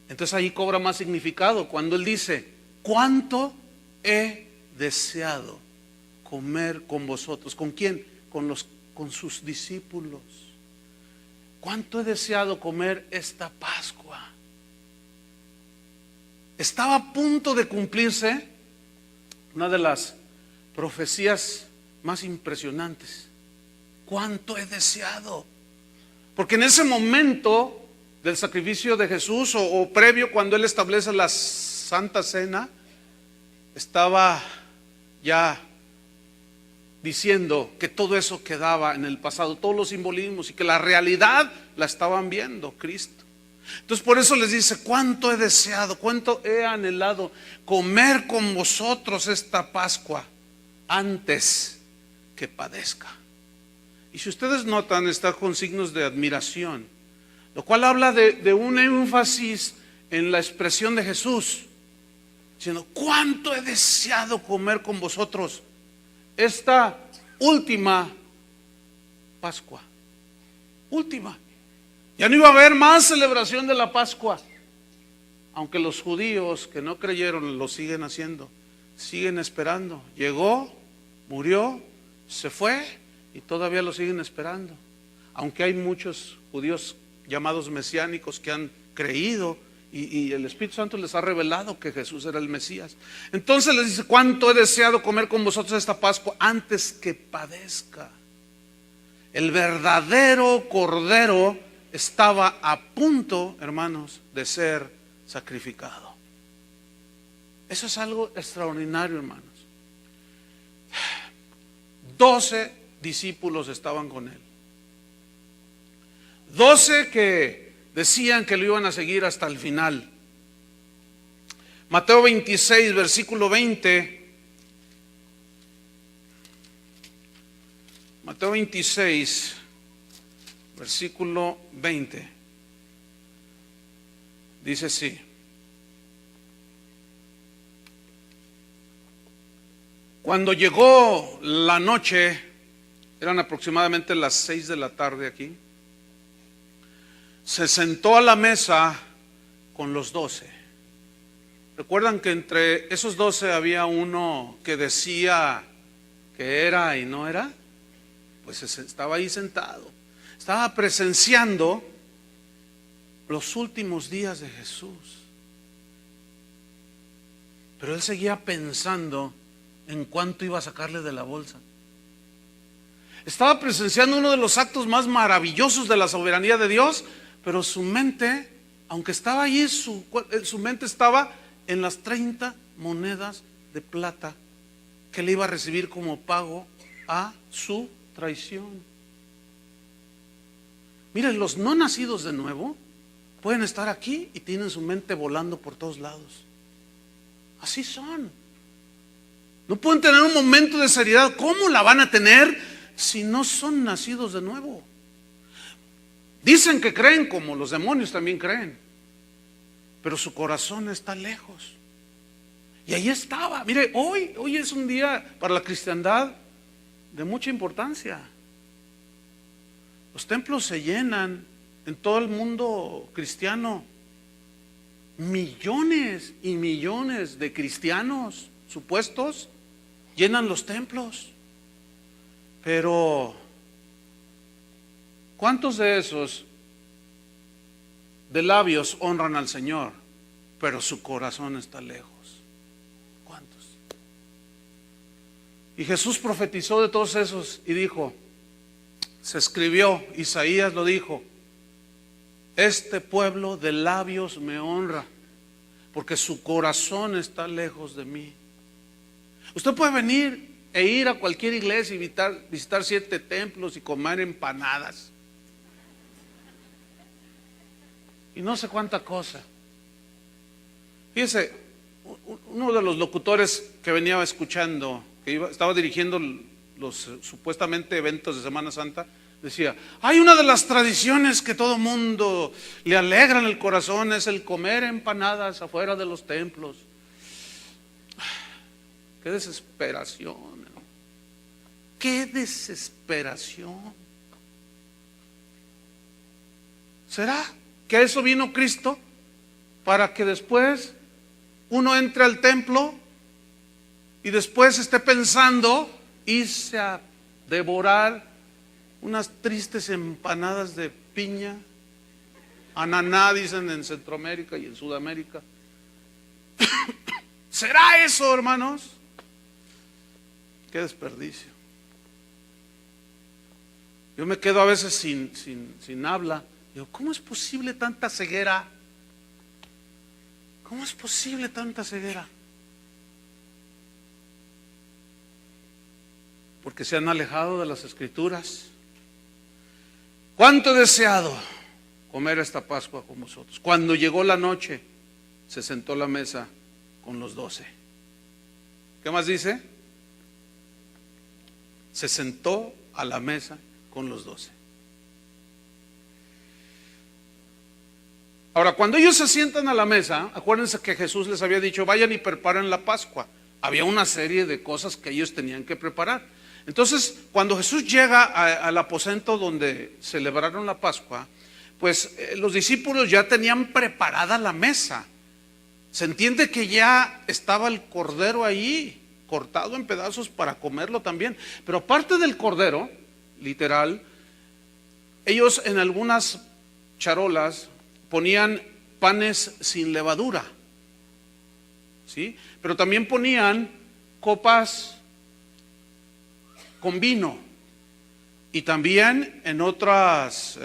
entonces ahí cobra más significado cuando Él dice, cuánto he deseado comer con vosotros. ¿Con quién? Con sus discípulos. Cuánto he deseado comer esta Pascua. Estaba a punto de cumplirse una de las profecías más impresionantes. Cuánto he deseado. Porque en ese momento del sacrificio de Jesús o previo, cuando Él establece la Santa Cena, estaba ya diciendo que todo eso quedaba en el pasado, todos los simbolismos, y que la realidad la estaban viendo Cristo. Entonces por eso les dice, cuánto he deseado, cuánto he anhelado comer con vosotros esta Pascua antes que padezca. Y si ustedes notan, está con signos de admiración, lo cual habla de un énfasis en la expresión de Jesús, diciendo, cuánto he deseado comer con vosotros esta última Pascua. Última. Ya no iba a haber más celebración de la Pascua, aunque los judíos que no creyeron lo siguen haciendo, siguen esperando. Llegó, murió, se fue y todavía lo siguen esperando, aunque hay muchos judíos llamados mesiánicos que han creído y el Espíritu Santo les ha revelado que Jesús era el Mesías. Entonces les dice, cuánto he deseado comer con vosotros esta Pascua antes que padezca. El verdadero Cordero estaba a punto, hermanos, de ser sacrificado. Eso es algo extraordinario, hermanos. 12 discípulos estaban con Él. 12 que decían que lo iban a seguir hasta el final. Mateo 26, versículo 20. Mateo 26, versículo 20. Dice así. Cuando llegó la noche, eran aproximadamente las 6 de la tarde aquí, se sentó a la mesa con los 12. Recuerdan que entre esos 12 había uno que decía que era y no era. Pues estaba ahí sentado, estaba presenciando los últimos días de Jesús, pero él seguía pensando en cuánto iba a sacarle de la bolsa. Estaba presenciando uno de los actos más maravillosos de la soberanía de Dios, pero su mente, aunque estaba allí, su mente estaba en las 30 monedas de plata que le iba a recibir como pago a su traición. Miren, los no nacidos de nuevo pueden estar aquí y tienen su mente volando por todos lados. Así son. No pueden tener un momento de seriedad. ¿Cómo la van a tener si no son nacidos de nuevo? Dicen que creen como los demonios también creen, pero su corazón está lejos. Y ahí estaba. Mire, hoy es un día para la cristiandad de mucha importancia. Los templos se llenan en todo el mundo cristiano. Millones y millones de cristianos supuestos llenan los templos. Pero ¿cuántos de esos de labios honran al Señor, pero su corazón está lejos? ¿Cuántos? Y Jesús profetizó de todos esos y dijo, se escribió, Isaías lo dijo, este pueblo de labios me honra, porque su corazón está lejos de mí. Usted puede venir e ir a cualquier iglesia y visitar 7 templos y comer empanadas y no sé cuánta cosa. Fíjese, uno de los locutores que venía escuchando, estaba dirigiendo los supuestamente eventos de Semana Santa, decía, hay una de las tradiciones que todo mundo le alegra en el corazón, es el comer empanadas afuera de los templos. Qué desesperación, ¿no? Qué desesperación. ¿Será que a eso vino Cristo? Para que después uno entre al templo y después esté pensando irse a devorar unas tristes empanadas de piña, ananá dicen en Centroamérica y en Sudamérica. ¿Será eso, hermanos? Qué desperdicio. Yo me quedo a veces sin habla. Digo, ¿cómo es posible tanta ceguera? ¿Cómo es posible tanta ceguera? Porque se han alejado de las Escrituras. ¿Cuánto he deseado comer esta Pascua con vosotros? Cuando llegó la noche, se sentó a la mesa con los 12. ¿Qué más dice? Se sentó a la mesa con los 12. Ahora, cuando ellos se sientan a la mesa, acuérdense que Jesús les había dicho, vayan y preparen la Pascua. Había una serie de cosas que ellos tenían que preparar. Entonces, cuando Jesús llega al aposento donde celebraron la Pascua, pues los discípulos ya tenían preparada la mesa. Se entiende que ya estaba el cordero ahí, cortado en pedazos para comerlo también. Pero aparte del cordero, literal, ellos en algunas charolas ponían panes sin levadura, ¿sí? Pero también ponían copas con vino, y también en otros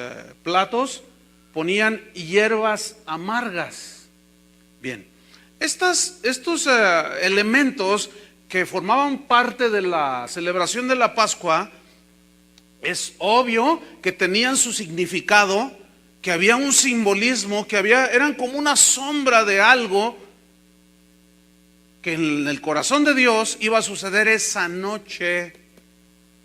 platos ponían hierbas amargas. Bien, estos elementos que formaban parte de la celebración de la Pascua, es obvio que tenían su significado, que había un simbolismo, eran como una sombra de algo que en el corazón de Dios iba a suceder esa noche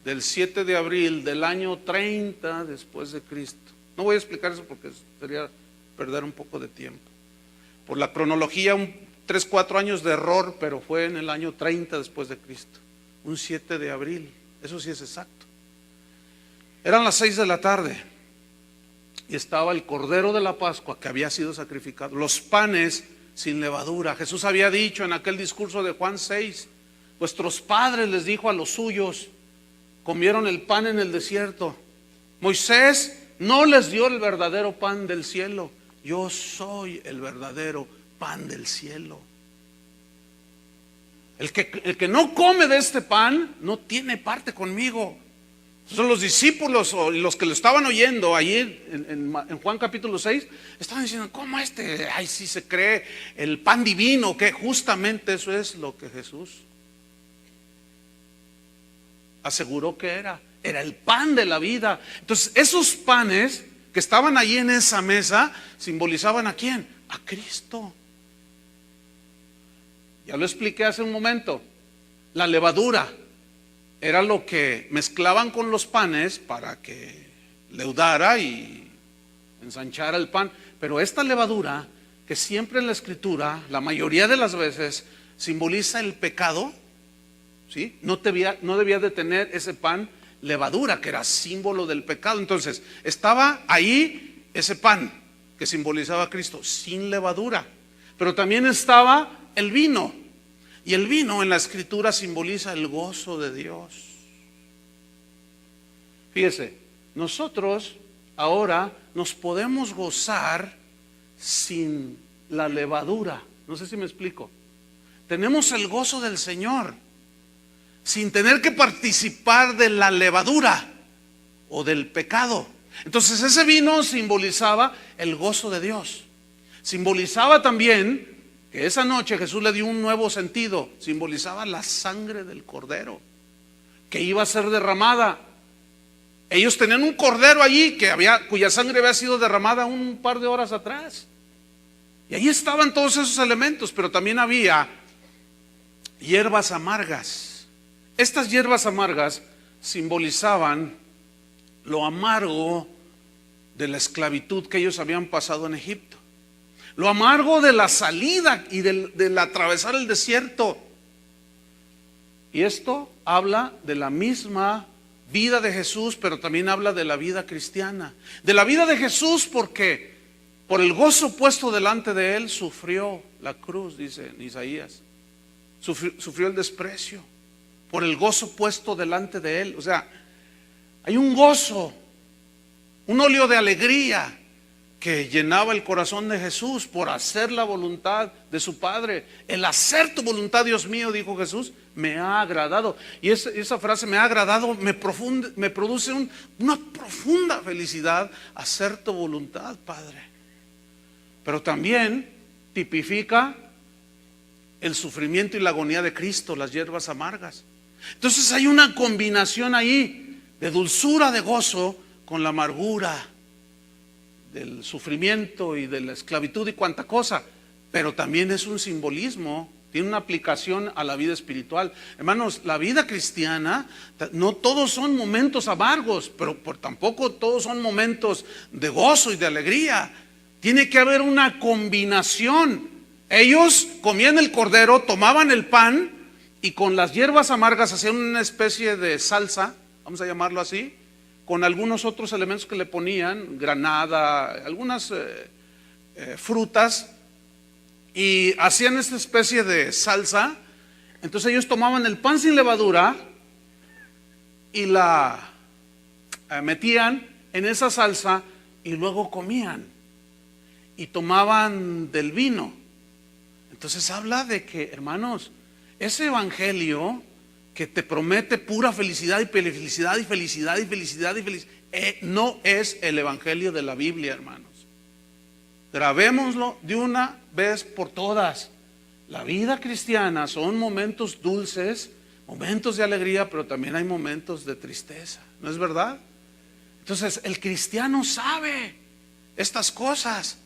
del 7 de abril del año 30 después de Cristo. No voy a explicar eso porque sería perder un poco de tiempo. Por la cronología, 3-4 años de error, pero fue en el año 30 después de Cristo. Un 7 de abril, eso sí es exacto. Eran las 6 de la tarde y estaba el cordero de la Pascua que había sido sacrificado, los panes sin levadura. Jesús había dicho en aquel discurso de Juan 6, vuestros padres, les dijo a los suyos, comieron el pan en el desierto. Moisés no les dio el verdadero pan del cielo. Yo soy el verdadero pan del cielo. El que no come de este pan no tiene parte conmigo. Son los discípulos o los que lo estaban oyendo allí en Juan capítulo 6, estaban diciendo, ¿cómo ay, si se cree el pan divino? Que justamente eso es lo que Jesús aseguró que era el pan de la vida. Entonces esos panes que estaban allí en esa mesa simbolizaban ¿a quién? A Cristo. Ya lo expliqué hace un momento. La levadura era lo que mezclaban con los panes para que leudara y ensanchara el pan. Pero esta levadura, que siempre en la Escritura, la mayoría de las veces, simboliza el pecado, ¿sí? No debía de tener ese pan levadura, que era símbolo del pecado. Entonces, estaba ahí ese pan que simbolizaba a Cristo, sin levadura. Pero también estaba el vino. Y el vino en la Escritura simboliza el gozo de Dios. Fíjese, nosotros ahora nos podemos gozar sin la levadura. No sé si me explico. Tenemos el gozo del Señor sin tener que participar de la levadura o del pecado. Entonces ese vino simbolizaba el gozo de Dios. Simbolizaba también que esa noche Jesús le dio un nuevo sentido. Simbolizaba la sangre del cordero que iba a ser derramada. Ellos tenían un cordero allí cuya sangre había sido derramada un par de horas atrás. Y ahí estaban todos esos elementos, pero también había hierbas amargas. Estas hierbas amargas simbolizaban lo amargo de la esclavitud que ellos habían pasado en Egipto, lo amargo de la salida y del atravesar el desierto. Y esto habla de la misma vida de Jesús, pero también habla de la vida cristiana. De la vida de Jesús, porque por el gozo puesto delante de él sufrió la cruz, dice en Isaías. Sufrió el desprecio por el gozo puesto delante de él. O sea, hay un gozo, un óleo de alegría que llenaba el corazón de Jesús por hacer la voluntad de su Padre. El hacer tu voluntad, Dios mío, dijo Jesús, me ha agradado. Y esa frase, me ha agradado, me produce una profunda felicidad hacer tu voluntad, Padre. Pero también tipifica el sufrimiento y la agonía de Cristo, las hierbas amargas. Entonces hay una combinación ahí de dulzura, de gozo, con la amargura del sufrimiento y de la esclavitud y cuanta cosa. Pero también es un simbolismo, tiene una aplicación a la vida espiritual. Hermanos, la vida cristiana, no todos son momentos amargos, pero tampoco todos son momentos de gozo y de alegría. Tiene que haber una combinación. Ellos comían el cordero, tomaban el pan y con las hierbas amargas hacían una especie de salsa, vamos a llamarlo así, con algunos otros elementos que le ponían, granada, algunas frutas, y hacían esta especie de salsa. Entonces ellos tomaban el pan sin levadura y la metían en esa salsa y luego comían y tomaban del vino. Entonces habla de que, hermanos, ese evangelio que te promete pura felicidad y felicidad y felicidad y felicidad y felicidad, no es el evangelio de la Biblia, hermanos. Grabémoslo de una vez por todas. La vida cristiana son momentos dulces, momentos de alegría, pero también hay momentos de tristeza, ¿no es verdad? Entonces el cristiano sabe estas cosas.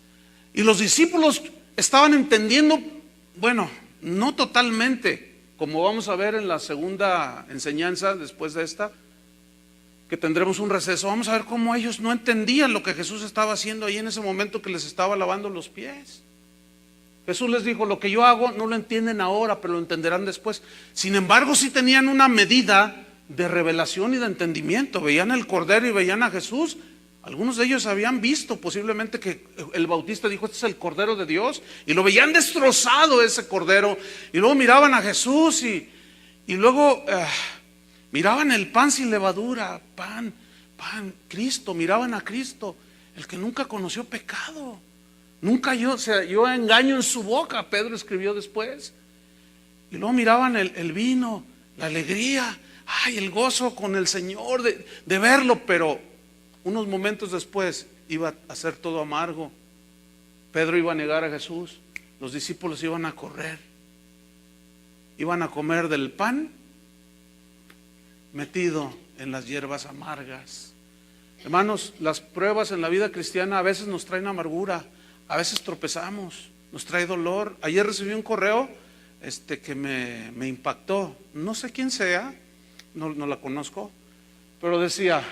Y los discípulos estaban entendiendo, bueno, no totalmente, como vamos a ver en la segunda enseñanza después de esta, que tendremos un receso. Vamos a ver cómo ellos no entendían lo que Jesús estaba haciendo ahí en ese momento que les estaba lavando los pies. Jesús les dijo, lo que yo hago no lo entienden ahora, pero lo entenderán después. Sin embargo, sí tenían una medida de revelación y de entendimiento. Veían el Cordero y veían a Jesús. Algunos de ellos habían visto posiblemente que el Bautista dijo, este es el Cordero de Dios, y lo veían destrozado ese Cordero, y luego miraban a Jesús y luego miraban el pan sin levadura, pan, Cristo, miraban a Cristo, el que nunca conoció pecado, nunca yo engaño en su boca, Pedro escribió después. Y luego miraban el vino, la alegría, el gozo con el Señor de verlo, pero unos momentos después iba a ser todo amargo. Pedro iba a negar a Jesús, los discípulos iban a correr, iban a comer del pan metido en las hierbas amargas. Hermanos, las pruebas en la vida cristiana a veces nos traen amargura, a veces tropezamos, nos trae dolor. Ayer recibí un correo que me impactó, no sé quién sea, no la conozco, pero decía,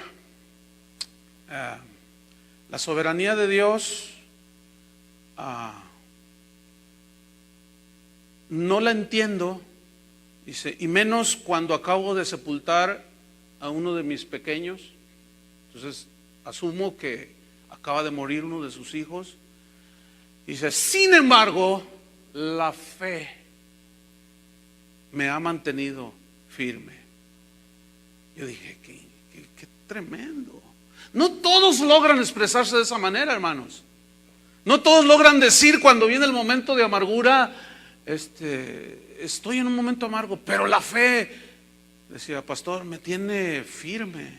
la soberanía de Dios no la entiendo, dice, y menos cuando acabo de sepultar a uno de mis pequeños. Entonces asumo que acaba de morir uno de sus hijos. Dice, sin embargo, la fe me ha mantenido firme. Yo dije, qué tremendo. No todos logran expresarse de esa manera, hermanos. No todos logran decir cuando viene el momento de amargura, estoy en un momento amargo, pero la fe, decía, pastor, me tiene firme.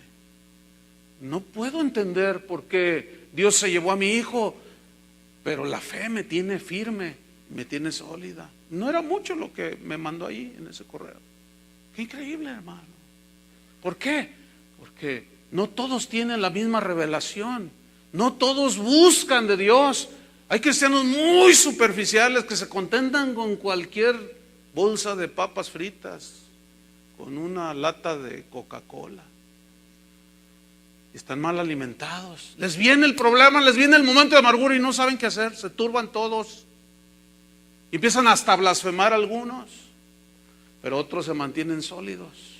No puedo entender por qué Dios se llevó a mi hijo, pero la fe me tiene firme, me tiene sólida. No era mucho lo que me mandó ahí en ese correo. Qué increíble, hermano. ¿Por qué? Porque no todos tienen la misma revelación. No todos buscan de Dios. Hay cristianos muy superficiales que se contentan con cualquier bolsa de papas fritas, con una lata de Coca-Cola. Están mal alimentados. Les viene el problema, les viene el momento de amargura y no saben qué hacer. Se turban todos. Y empiezan hasta a blasfemar algunos, pero otros se mantienen sólidos.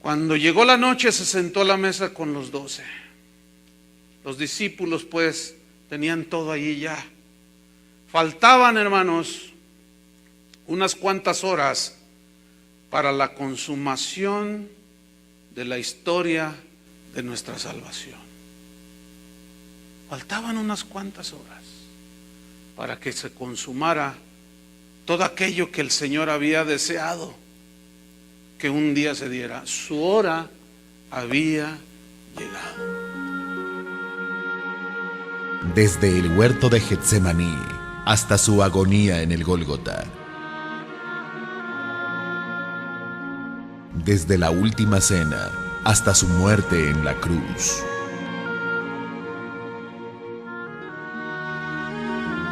Cuando llegó la noche se sentó a la mesa con los 12. Los discípulos pues tenían todo allí ya. Faltaban, hermanos, unas cuantas horas para la consumación de la historia de nuestra salvación. Faltaban unas cuantas horas para que se consumara todo aquello que el Señor había deseado que un día se diera. Su hora había llegado. Desde el huerto de Getsemaní hasta su agonía en el Gólgota. Desde la última cena hasta su muerte en la cruz.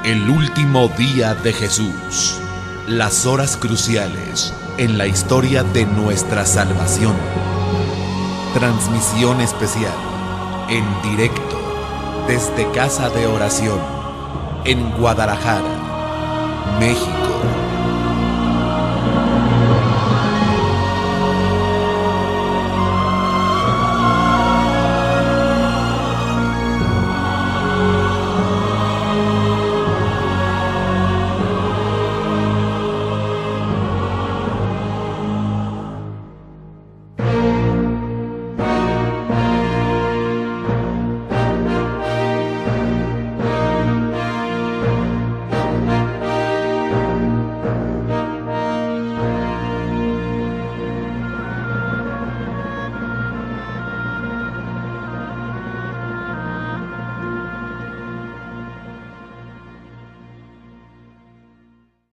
El último día de Jesús. Las horas cruciales en la historia de nuestra salvación. Transmisión especial en directo desde Casa de Oración en Guadalajara, México.